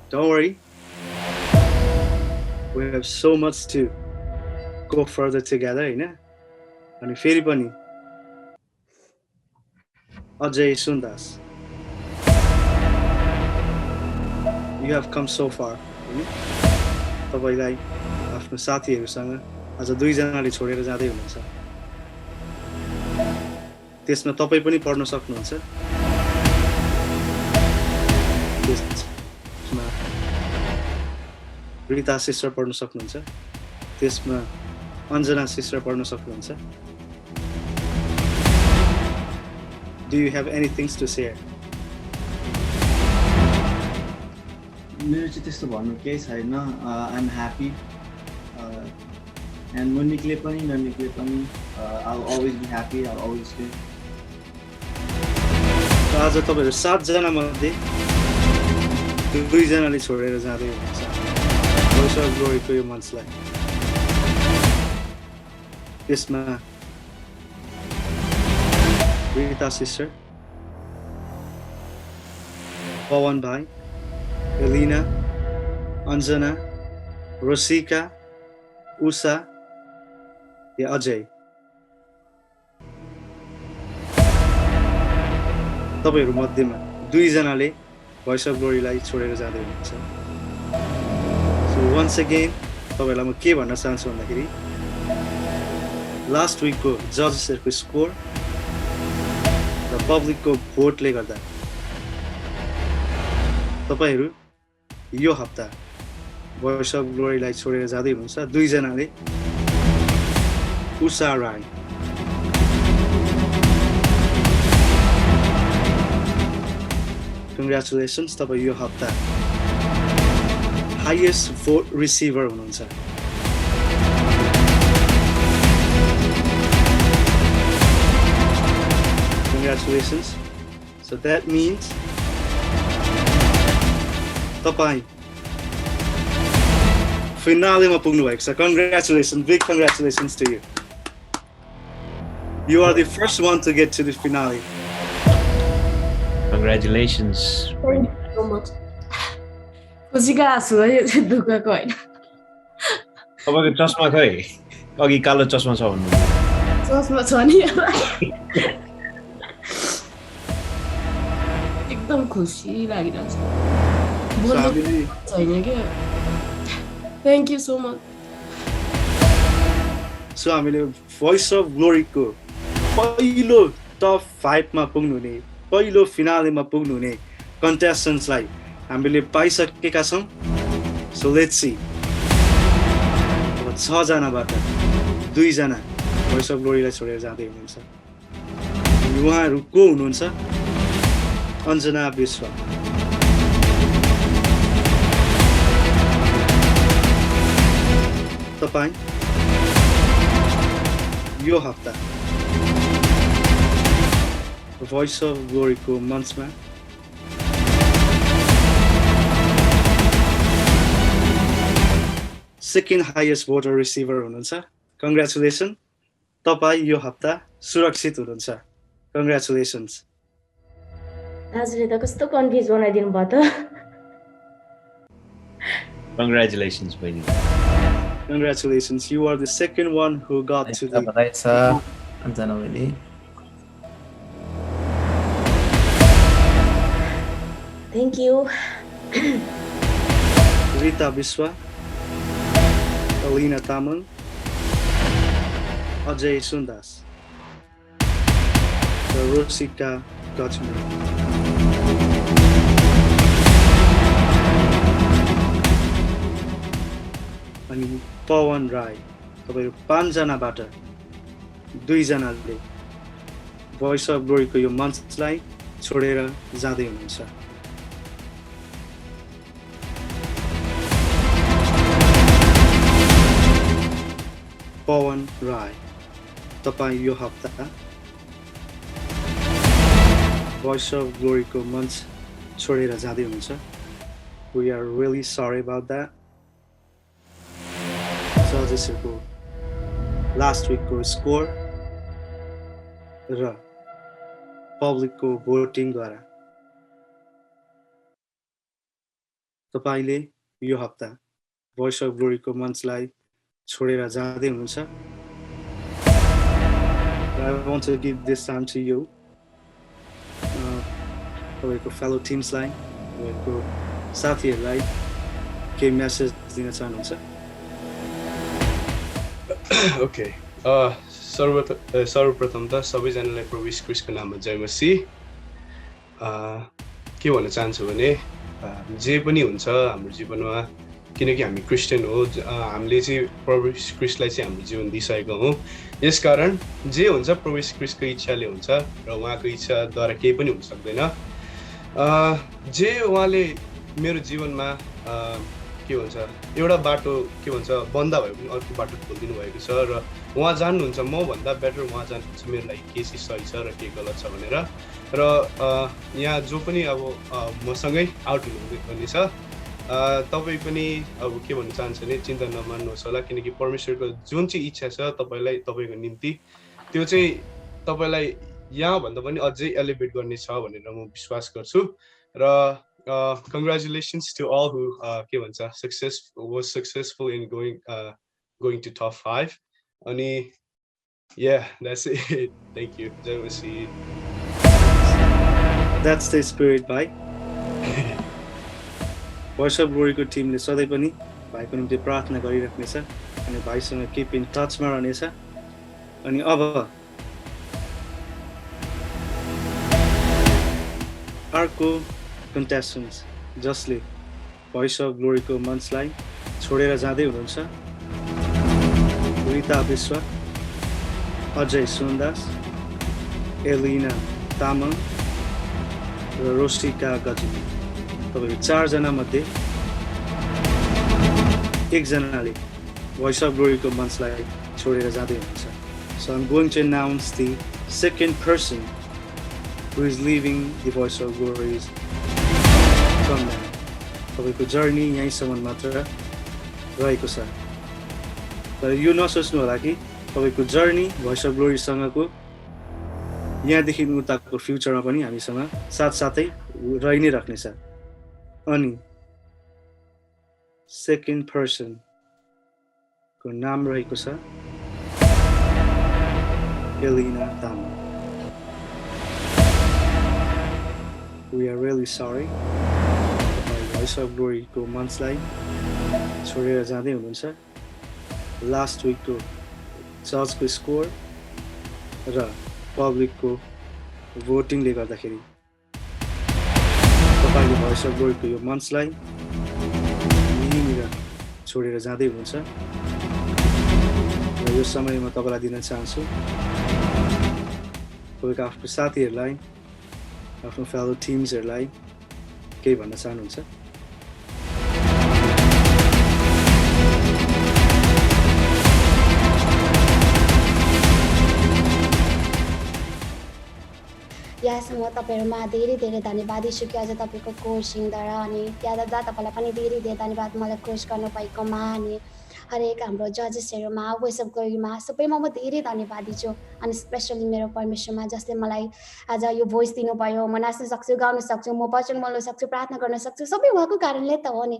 don't worry, we have so much to go further together, होइन? अनि फेरि पनि Ajay Sundas, you have come so far, होइन? तपाईलाई आफ्नो साथीहरूसँग आज 2 जनाले छोडेर जाँदै हुनुहुन्छ। त्यसमा तपाईँ पनि पढ्न सक्नुहुन्छ। त्यसमा रिता सिस्टर पढ्न सक्नुहुन्छ। त्यसमा अन्जना सिस्टर पढ्न सक्नुहुन्छ। Do you have anything to share? मेरो चाहिँ त्यस्तो भन्नु केही छैन। आइ एम ह्याप्पी एन्ड म निक्ले पनि ननिक्ले पनि I will always be happy, I will always be. आज तपाईँहरू 7 जना मध्ये 2 जनाले छोडेर जाँदै हुनुहुन्छ भोइस अफ ग्लोरीको यो मञ्चलाई। त्यसमा रिता सिस्टर, पवन भाइ, एलिना, अन्जना, रोसिका, उषा या अजय। तपाईहरू मध्येमा 2 जनाले भोइस अफ ग्लोरीलाई छोडेर जाँदै हुनुहुन्छ। सो वन्स अगेन तपाईहरूलाई म के भन्न चाहन्छु भन्दाखेरि लास्ट विकको जजेसहरूको स्कोर र पब्लिकको भोटले गर्दा तपाईहरू यो हप्ता भोइस अफ ग्लोरीलाई छोडेर जाँदै हुनुहुन्छ। 2 जनाले उषा राई, कङ्ग्रेचुलेसन्स, तपाईँ यो हप्ता हाइएस्ट भोट रिसिभर हुनुहुन्छ। Congratulations. So that means तपाईँ फिनालेमा पुग्नु भएको छ। Congratulations, big congratulations to you. You are the first one to get to the finale. Congratulations. Thank you so much. खुसीको आँसु है, यो चाहिँ दुःखको होइन। तपाईँको चस्मा खै? अघि कालो चस्मा छ भन्नु। चस्मा छ नि। एकदम खुसी लागिरहेछ So, बोल्नु हामीले छैन क्या थ्याङ्क यू सो मच हामीले भोइस अफ ग्लोरीको पहिलो टप 5 मा पुग्नुहुने पहिलो फिनालेमा पुग्नुहुने कन्टेस्टेन्ट्सलाई हामीले पाइसकेका छौँ सो लेट्स सी अब 6 जनाबाट 2 जना भोइस अफ ग्लोरीलाई छोडेर जाँदै हुनुहुन्छ अनि उहाँहरू को हुनुहुन्छ अञ्जना विश्व तपाईँ यो हप्ता भोइस अफ ग्लोरीको मञ्चमा सेकेन्ड हाइएस्ट भोटर रिसिभर हुनुहुन्छ कङ्ग्रेचुलेसन तपाईँ यो हप्ता सुरक्षित हुनुहुन्छ कङ्ग्रेचुलेसन्स दाजुले त कस्तो कन्फ्युज बनाइदिनु भयो त Congratulations, बहिनी. Congratulations, you are the second one who got to the बधाई छ अञ्जना बहिनी thank you Rita Biswa, Alina Taman, Ajay Sundas, Rosika Gachman. अनि पवन राई तपाईहरु 5 जनाबाट 2 जनाले भोइस अफ ग्लोरीको यो मञ्चलाई छोडेर जाँदै हुनुहुन्छ पवन राई तपाईं यो हप्ता भोइस अफ ग्लोरीको मञ्च छोडेर जाँदै हुनुहुन्छ We are really sorry about that. जजेसहरुको लास्ट विकको स्कोर र पब्लिकको भोटिङद्वारा तपाईले यो हप्ता भोइस अफ ग्लोरीको मञ्चलाई छोडेर जाँदै हुनुहुन्छ I want to give this time to you तपाईँको फेलो टिम्सलाई तपाईँको साथीहरूलाई केही मेसेज दिन चाहनुहुन्छ ओके सर्वप्रथम त सबैजनालाई प्रभु यीशु ख्रीष्टको नाममा जय मसीह के भन्न चाहन्छु भने जे पनि हुन्छ हाम्रो जीवनमा किनकि हामी क्रिस्चियन हो हामीले चाहिँ प्रभु यीशु ख्रीष्टलाई चाहिँ हाम्रो जीवन दिइसकेको हौँ यसकारण जे हुन्छ प्रभु यीशु ख्रीष्टको इच्छाले हुन्छ र उहाँको इच्छाद्वारा केही पनि हुन सक्दैन जे उहाँले मेरो जीवनमा के भन्छ एउटा बाटो के भन्छ बन्द भयो भने अर्को बाटो खोलिदिनु भएको छ र उहाँ जान्नुहुन्छ म भन्दा बेटर उहाँ जान्नुहुन्छ मेरो लागि के चाहिँ सही छ र के गलत छ भनेर र यहाँ जो पनि अब मसँगै आउट हुनुहुने छ तपाईँ पनि अब के भन्न चाहन्छु भने चिन्ता नमान्नुहोस् होला किनकि परमेश्वरको जुन चाहिँ इच्छा छ तपाईँलाई तपाईँको निम्ति त्यो चाहिँ तपाईँलाई यहाँभन्दा पनि अझै एलिभेट गर्ने छ भनेर म विश्वास गर्छु र congratulations to all who was successful in going to top 5 ani yeah that's it thank you jai masi that's the spirit bhai voice of glory ko team le sadai pani bhai ko nimte प्रार्थना गरिराख्ने छ अनि भाइसँग keep in touch मा रहने छ अनि अब अर्को contestants जसले भोइस अफ ग्लोरीको मञ्चलाई छोडेर जाँदै हुनुहुन्छ रिता विश्व अजय सुन्दास एलिना तामाङ र रोशिका गजनी तपाईहरु 4 जना मध्ये एकजनाले भोइस अफ ग्लोरीको मञ्चलाई छोडेर जाँदै हुनुहुन्छ So I'm going to announce the second person who is leaving the voice of glories तपाईको जर्नी यहीँसम्म मात्र रहेको छ तर यो नसोच्नु होला कि तपाईको जर्नी भोइस अफ ग्लोरीसँगको यहाँदेखि उताको फ्युचरमा पनि हामीसँग साथसाथै रहि नै राख्नेछ अनि सेकेन्ड पर्सन को नाम रहेको छ Elina Tamang we are really sorry voice of ग्लोरीको मन्चलाई छोडेर जाँदै हुनुहुन्छ लास्ट विकको जजको स्कोर र पब्लिकको भोटिङले गर्दाखेरि तपाईँले भोइस अफ ग्लोरीको यो मन्चलाई यहीँनिर छोडेर जाँदै हुनुहुन्छ र यो समय म तपाईँलाई दिन चाहन्छु तपाईँको आफ्नो साथीहरूलाई आफ्नो फेलो टिम्सहरूलाई केही भन्न चाहनुहुन्छ यहाँसम्म तपाईँहरूमा धेरै धेरै धन्यवादी छु कि अझ तपाईँको कोचिङद्वारा अनि यादवदा तपाईँलाई पनि धेरै धेरै धन्यवाद मलाई कोच गर्नु भएकोमा अनि हरेक हाम्रो जजेसहरूमा भोइस अफ ग्लोरीमा सबैमा म धेरै धन्यवादी छु अनि स्पेसली मेरो परमेश्वरमा जसले मलाई आज यो भोइस दिनुभयो म नाच्न सक्छु गाउन सक्छु म वचन बोल्न सक्छु प्रार्थना गर्न सक्छु सबै उहाँको कारणले त हो नि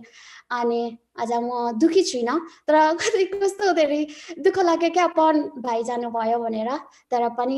अनि आज म दुःखी छुइनँ तर कति कस्तो धेरै दुःख लाग्यो क्या पन भाइ जानुभयो भनेर तर पनि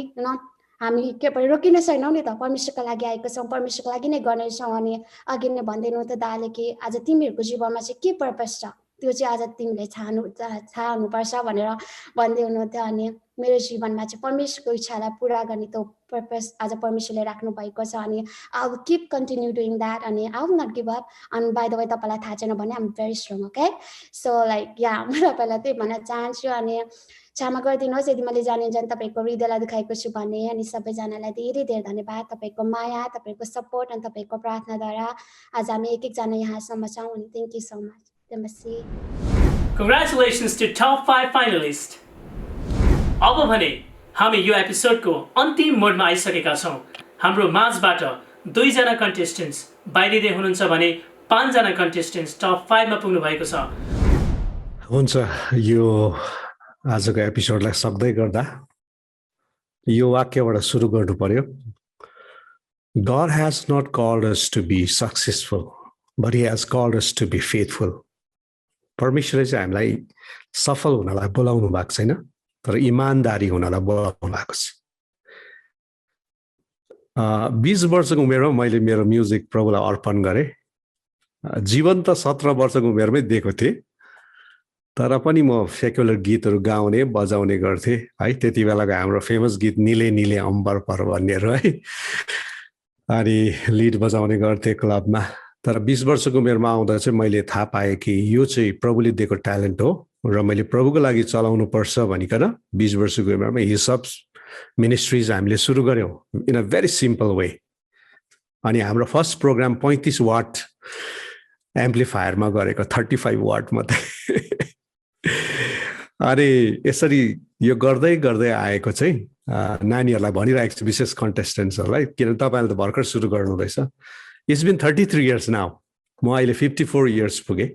हामी के भयो रोकिन छैनौँ नि त परमेश्वरको लागि आएको छौँ परमेश्वरको लागि नै गर्नेछौँ अनि अघि नै भन्दैनौ त दाले कि आज तिमीहरूको जीवनमा चाहिँ के पर्पस छ त्यो चाहिँ आज तिमीले थाहा हुनुपर्छ भनेर भन्दै हुनुहुन्थ्यो अनि मेरो जीवनमा चाहिँ परमेश्वरको इच्छालाई पुरा गर्ने त्यो पर्पस आज परमेश्वरले राख्नु भएको छ अनि I will keep continue doing that अनि I will not give up अनि बाई द वे तपाईँलाई थाहा छैन भने I am very strong okay so like yeah म तपाईँलाई त्यही भन्न चाहन्छु अनि क्षमा गरिदिनुहोस् यदि मैले जाने तपाईँको हृदयलाई दुखाएको छु भने अनि सबैजनालाई धेरै धेरै धन्यवाद तपाईँको माया तपाईँको सपोर्ट अनि तपाईँको प्रार्थनाद्वारा आज हामी एक एकजना यहाँसम्म छौँ अनि थ्याङ्क यू सो मच नमस्ते Congratulations to top 5 finalists. अब भने हामी यो एपिसोडको अन्तिम मोडमा आइसकेका छौँ हाम्रो माझबाट 2 जना कन्टेस्टेन्ट्स बाहिरिँदै हुनुहुन्छ भने 5 जना कन्टेस्टेन्ट्स टप 5 मा पुग्नु भएको छ हुन्छ यो आजको एपिसोडलाई सक्दै गर्दा यो वाक्यबाट सुरु गर्नु पर्यो God has not called us to be successful but he has called us to be faithful परमेश्वरले चाहिँ हामीलाई सफल हुनलाई बोलाउनु भएको छैन तर इमानदारी हुनलाई बोलाउनु भएको छ 20 वर्षको उमेरमा मैले मेरो म्युजिक प्रभुलाई अर्पण गरेँ जीवन त 17 वर्षको उमेरमै दिएको थिएँ तर पनि म सेक्युलर गीतहरू गाउने बजाउने गर्थेँ है त्यति बेलाको हाम्रो फेमस गीत निले निले अम्बर पर भन्नेहरू है अनि लिड बजाउने गर्थेँ क्लबमा तर 20 वर्षको उमेरमा आउँदा चाहिँ मैले थाहा पाएँ कि यो चाहिँ प्रभुले दिएको ट्यालेन्ट हो र मैले प्रभुको लागि चलाउनु पर्छ भनिकन 20 वर्षको उमेरमा हिसब मिनिस्ट्रिज हामीले सुरु गर्यौँ in a very simple way अनि हाम्रो फर्स्ट प्रोग्राम 35 वाट एम्प्लिफायरमा गरेको 35 वाट मात्रै अनि यसरी यो गर्दै गर्दै आएको चाहिँ नानीहरूलाई भनिरहेको छु विशेष कन्टेस्टेन्ट्सहरूलाई किनभने तपाईँहरूले त भर्खर सुरु गर्नु रहेछ इट्स बिन 33 इयर्स नाउ म अहिले 54 इयर्स पुगेँ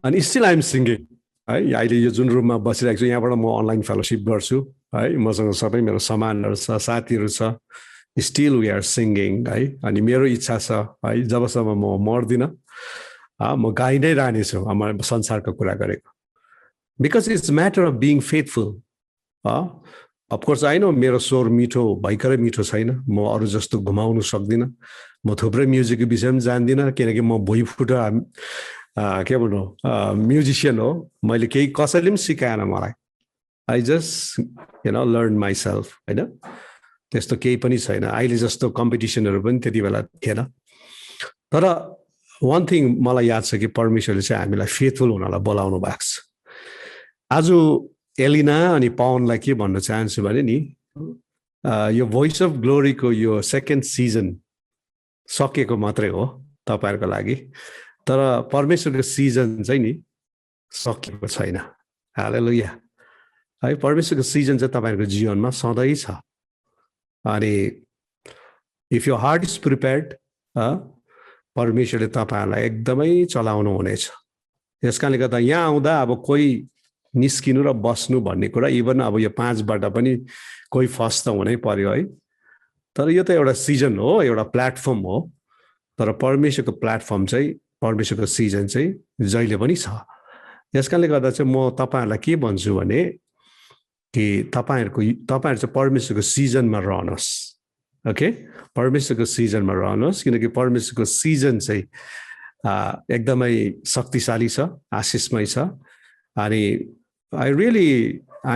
अनि स्टिल आइएम सिङ्गिङ है अहिले यो जुन रुममा बसिरहेको छु यहाँबाट म अनलाइन फेलोसिप गर्छु है मसँग सबै मेरो सामानहरू छ साथीहरू छ स्टिल वी आर सिङ्गिङ है अनि मेरो इच्छा छ है जबसम्म म मर्दिनँ म गाइ नै रहनेछु संसारको कुरा गरेको because it's matter of being faithful of course होइन मेरो स्वर मिठो भयङ्करै मिठो छैन म अरू जस्तो घुमाउनु सक्दिनँ म थुप्रै म्युजिकको विषयमा जान्दिनँ किनकि म भुइँफुटा के भन्नु म्युजिसियन हो मैले केही कसैले पनि सिकाएन मलाई आई जस्ट लर्न माइसेल्फ होइन त्यस्तो केही पनि छैन अहिले जस्तो कम्पिटिसनहरू पनि त्यति बेला थिएन तर वान थिङ मलाई याद छ कि परमेश्वरले चाहिँ हामीलाई फेथफुल हुनलाई बोलाउनु भएको छ आज एलिना अनि पवनलाई के भन्न चाहन्छु भने नि यो भोइस अफ ग्लोरीको यो सेकेन्ड सिजन सकेको मात्रै हो तपाईँहरूको लागि तर परमेश्वरको सिजन चाहिँ नि सकिएको छैन हालेलुया है परमेश्वरको सिजन चाहिँ तपाईँहरूको जीवनमा सधैँ छ अनि इफ यो हार्ट इज प्रिपेयर्ड परमेश्वरले तपाईँहरूलाई एकदमै चलाउनु हुनेछ यस कारणले गर्दा यहाँ आउँदा अब कोही निस्किनु र बस्नु भन्ने कुरा इभन अब यो 5बाट पनि कोही फर्स्ट त हुनै पर्यो है तर यो त एउटा सिजन हो एउटा प्लेटफर्म हो तर परमेश्वरको प्लेटफर्म चाहिँ परमेश्वरको सिजन चाहिँ जहिले पनि छ यस कारणले गर्दा चाहिँ म तपाईँहरूलाई के भन्छु भने कि तपाईँहरू चाहिँ परमेश्वरको सिजनमा रहनुहोस् ओके परमेश्वरको सिजनमा रहनुहोस् किनकि परमेश्वरको सिजन चाहिँ एकदमै शक्तिशाली छ आशिषमय छ अनि आई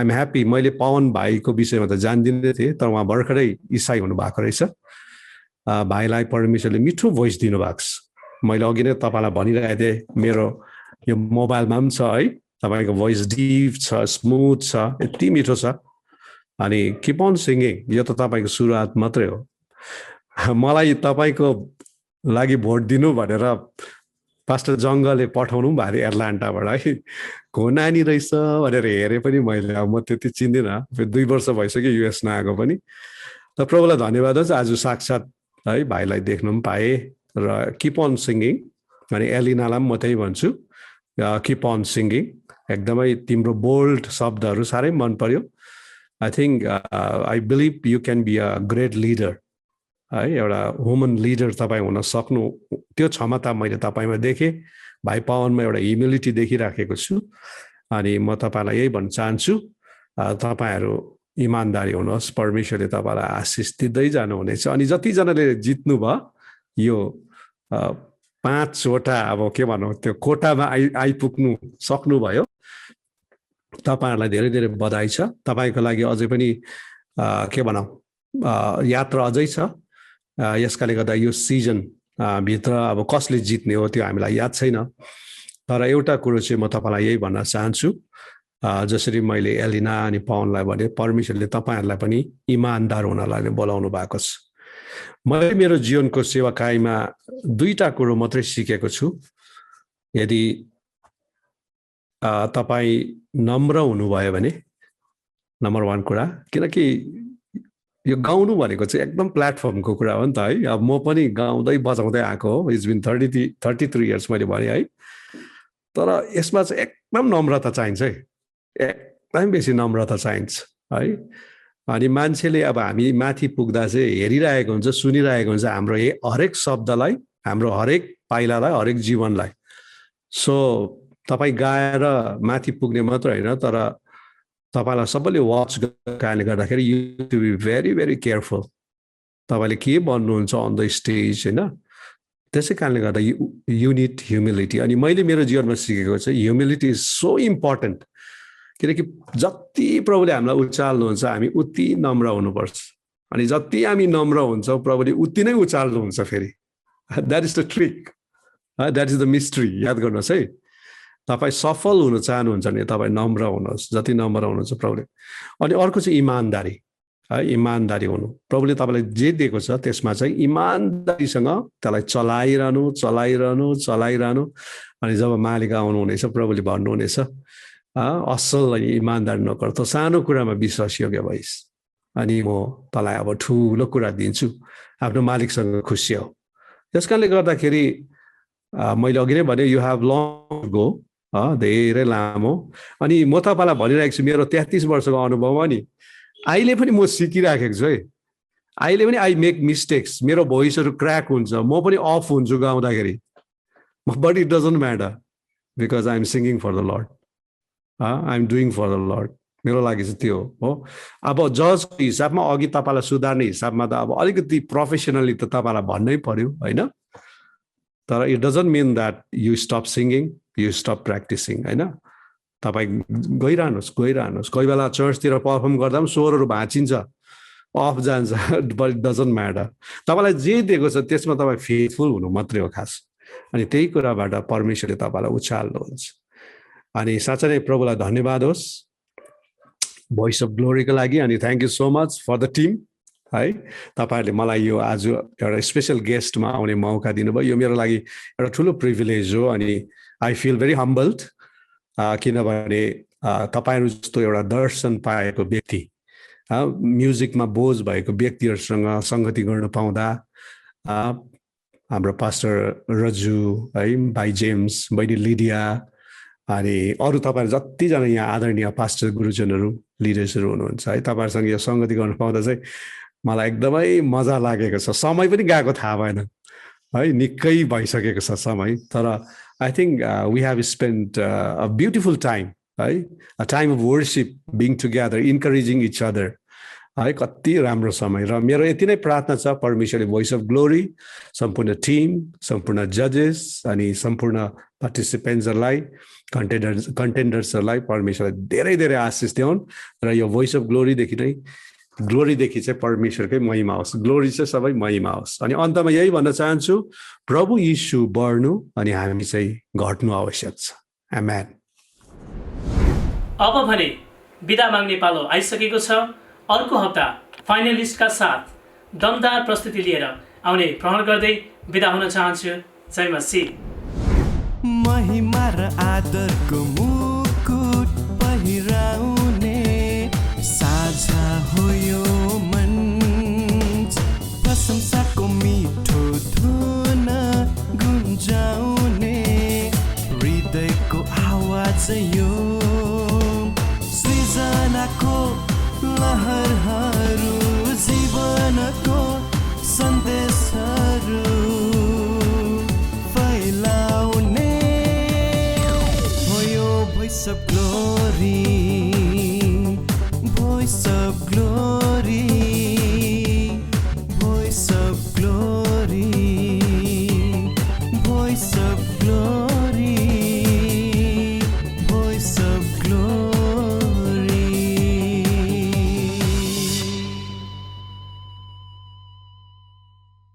एम ह्याप्पी मैले पवन भाइको विषयमा त जान्दिनँ थिएँ तर उहाँ भर्खरै इसाई हुनुभएको रहेछ भाइलाई परमेश्वरले मिठो भोइस दिनुभएको छ मैले अघि नै तपाईँलाई भनिरहेको थिएँ मेरो यो मोबाइलमा पनि छ है तपाईँको भोइस डिप छ स्मुथ छ यति मिठो छ अनि किप अन सिङ्गिङ यो त तपाईँको सुरुवात मात्रै हो मलाई तपाईँको लागि भोट दिनु भनेर पास्टर जङ्गले पठाउनु भएको थियो एटलान्टाबाट है को नानी रहेछ भनेर हेरेँ पनि मैले अब म त्यति चिन्दिनँ 2 वर्ष भइसक्यो युएस नआएको पनि त प्रभुलाई धन्यवाद छ आज साक्षात् है भाइलाई देख्नु पनि पाएँ र किप अन सिङ्गिङ अनि एलिनालाई पनि म त्यही भन्छु किप अन सिङ्गिङ एकदमै तिम्रो बोल्ड शब्दहरू साह्रै मन पर्यो I think I believe you can be a great leader है एउटा वुमन लिडर तपाईँ हुन सक्नु त्यो क्षमता मैले तपाईँमा देखेँ भाइ पवनमा एउटा ह्युमिलिटी देखिराखेको छु अनि म तपाईँलाई यही भन्न चाहन्छु तपाईँहरू इमान्दारी हुनुहोस् परमेश्वरले तपाईँलाई आशिष दिँदै जानुहुनेछ अनि जतिजनाले जित्नुभयो यो 5वटा अब के भनौँ त्यो कोटामा आइपुग्नु सक्नुभयो तपाईँहरूलाई धेरै धेरै बधाई छ तपाईँको लागि अझै पनि के भनौँ यात्रा अझै छ यसकाले गर्दा यो सिजन भित्र अब कसले जित्ने हो त्यो हामीलाई याद छैन तर एउटा कुरो चाहिँ म तपाईँलाई यही भन्न चाहन्छु जसरी मैले एलिना अनि पवनलाई भने परमेश्वरले तपाईँहरूलाई पनि इमान्दार हुनलाई बोलाउनु भएको छ मैले मेरो जीवनको सेवाकाईमा 2टा कुरो मात्रै सिकेको छु यदि तपाईँ नम्र हुनुभयो भने नम्बर 1 कुरा किनकि यो गाउनु भनेको चाहिँ एकदम प्लेटफर्मको कुरा हो नि त है अब म पनि गाउँदै बजाउँदै आएको हो इट्स बिन 33 इयर्स मैले भने है तर यसमा चाहिँ एकदम नम्रता चाहिन्छ है एकदम बेसी नम्रता चाहिन्छ है अनि मान्छेले अब हामी माथि पुग्दा चाहिँ हेरिरहेको हुन्छ सुनिरहेको हुन्छ हाम्रो हरेक शब्दलाई हाम्रो हरेक पाइलालाई हरेक जीवनलाई सो तपाईँ गाएर माथि पुग्ने मात्र होइन तर तपाईँलाई सबैले वाच गर्ने कारणले गर्दाखेरि you to be very very careful तपाईँले के भन्नुहुन्छ अन द स्टेज होइन त्यसै कारणले गर्दा यु निड ह्युमिलिटी अनि मैले मेरो जीवनमा सिकेको चाहिँ ह्युमिलिटी इज सो इम्पोर्टेन्ट किनकि जति प्रभुले हामीलाई उचाल्नुहुन्छ हामी उति नम्र हुनुपर्छ अनि जति हामी नम्र हुन्छौँ प्रभुले उति नै उचाल्नुहुन्छ फेरि that is the trick that is the mystery याद गर्नुहोस् है तपाईँ सफल हुन चाहनुहुन्छ भने तपाईँ नम्र हुनुहोस् जति नम्र हुनुहुन्छ प्रभुले अनि अर्को चाहिँ इमान्दारी है इमान्दारी हुनु प्रभुले तपाईँलाई जे दिएको छ त्यसमा चाहिँ इमान्दारीसँग त्यसलाई चलाइरहनु अनि जब मालिक आउनुहुनेछ प्रभुले भन्नुहुनेछ असल इमान्दार नगर त सानो कुरामा विश्वासयोग्य भइस् अनि म तँलाई अब ठुलो कुरा दिन्छु आफ्नो मालिकसँग खुसी हो त्यस कारणले गर्दाखेरि मैले अघि नै भने यु हेभ लङ गो धेरै लामो अनि म तपाईँलाई भनिरहेको छु मेरो 33 वर्षको अनुभवमा नि अहिले पनि म सिकिराखेको छु है अहिले पनि आई मेक मिस्टेक्स मेरो भोइसहरू क्र्याक हुन्छ म पनि अफ हुन्छु गाउँदाखेरि but it doesn't matter because I am singing for the Lord I am doing for the Lord मेरो लागि चाहिँ त्यो हो अब जजको हिसाबमा अघि तपाईँलाई सुधार्ने हिसाबमा त अब अलिकति प्रोफेसनली त तपाईँलाई भन्नै पर्यो होइन तर it doesn't mean that you stop singing you stop practising होइन तपाईँ गइरहनुहोस् कोही बेला चर्चतिर पर्फर्म गर्दा पनि स्वरहरू भाँचिन्छ अफ जान्छ बट इट डजन्ट म्याटर तपाईँलाई जे दिएको छ त्यसमा तपाईँ फेथफुल हुनु मात्रै हो खास अनि त्यही कुराबाट परमेश्वरले तपाईँलाई उचाल्नुहुन्छ अनि साँच्चै नै प्रभुलाई धन्यवाद होस् भोइस अफ ग्लोरीको लागि अनि thank you so much for the team है तपाईँहरूले मलाई यो आज एउटा स्पेसल गेस्टमा आउने मौका दिनुभयो यो मेरो लागि एउटा ठुलो प्रिभिलेज हो अनि आई फिल भेरी हम्बल्ड किनभने तपाईँहरू जस्तो एउटा दर्शन पाएको व्यक्ति म्युजिकमा बोझ भएको व्यक्तिहरूसँग सङ्गति गर्न पाउँदा हाम्रो पास्टर रजु है भाइ जेम्स बहिनी लिडिया अनि अरू तपाईँहरू जतिजना यहाँ आदरणीय पास्टर गुरुजनहरू लिडर्सहरू हुनुहुन्छ है तपाईँहरूसँग यो सङ्गति गर्न पाउँदा चाहिँ मलाई एकदमै मजा लागेको छ समय पनि गएको थाहा भएन है निकै भइसकेको छ समय तर I think we have spend a beautiful time है a time of worship being together encouraging each other है कति राम्रो समय र मेरो यति नै प्रार्थना छ परमेश्वरले भोइस अफ ग्लोरी सम्पूर्ण टिम सम्पूर्ण जजेस अनि सम्पूर्ण पार्टिसिपेन्ट्सहरूलाई कन्टेन्डर्सहरूलाई परमेश्वरले धेरै धेरै आशिष दिउन् र यो भोइस अफ ग्लोरीदेखि चाहिँ परमेश्वरकै महिमा होस् ग्लोरी चाहिँ सबै महिमा होस् अनि अन्तमा यही भन्न चाहन्छु प्रभु यीशु बढ्नु अनि हामी चाहिँ घट्नु आवश्यक छ आमेन अब भने बिदा माग्ने पालो आइसकेको छ अर्को हप्ता फाइनलिस्टका साथ दमदार प्रस्तुति लिएर आउने प्रण गर्दै बिदा हुन चाहन्छु जय मसीह महिमा र आदरको मुकुट पहिराउने साझा हो यो मञ्च प्रशंसाको मिठो धुन गुन्जाउने हृदयको आवाज यो सृजनाको लहरहरू जीवनको सन्देशहरू फैलाउने हो यो भोइस अफ ग्लोरी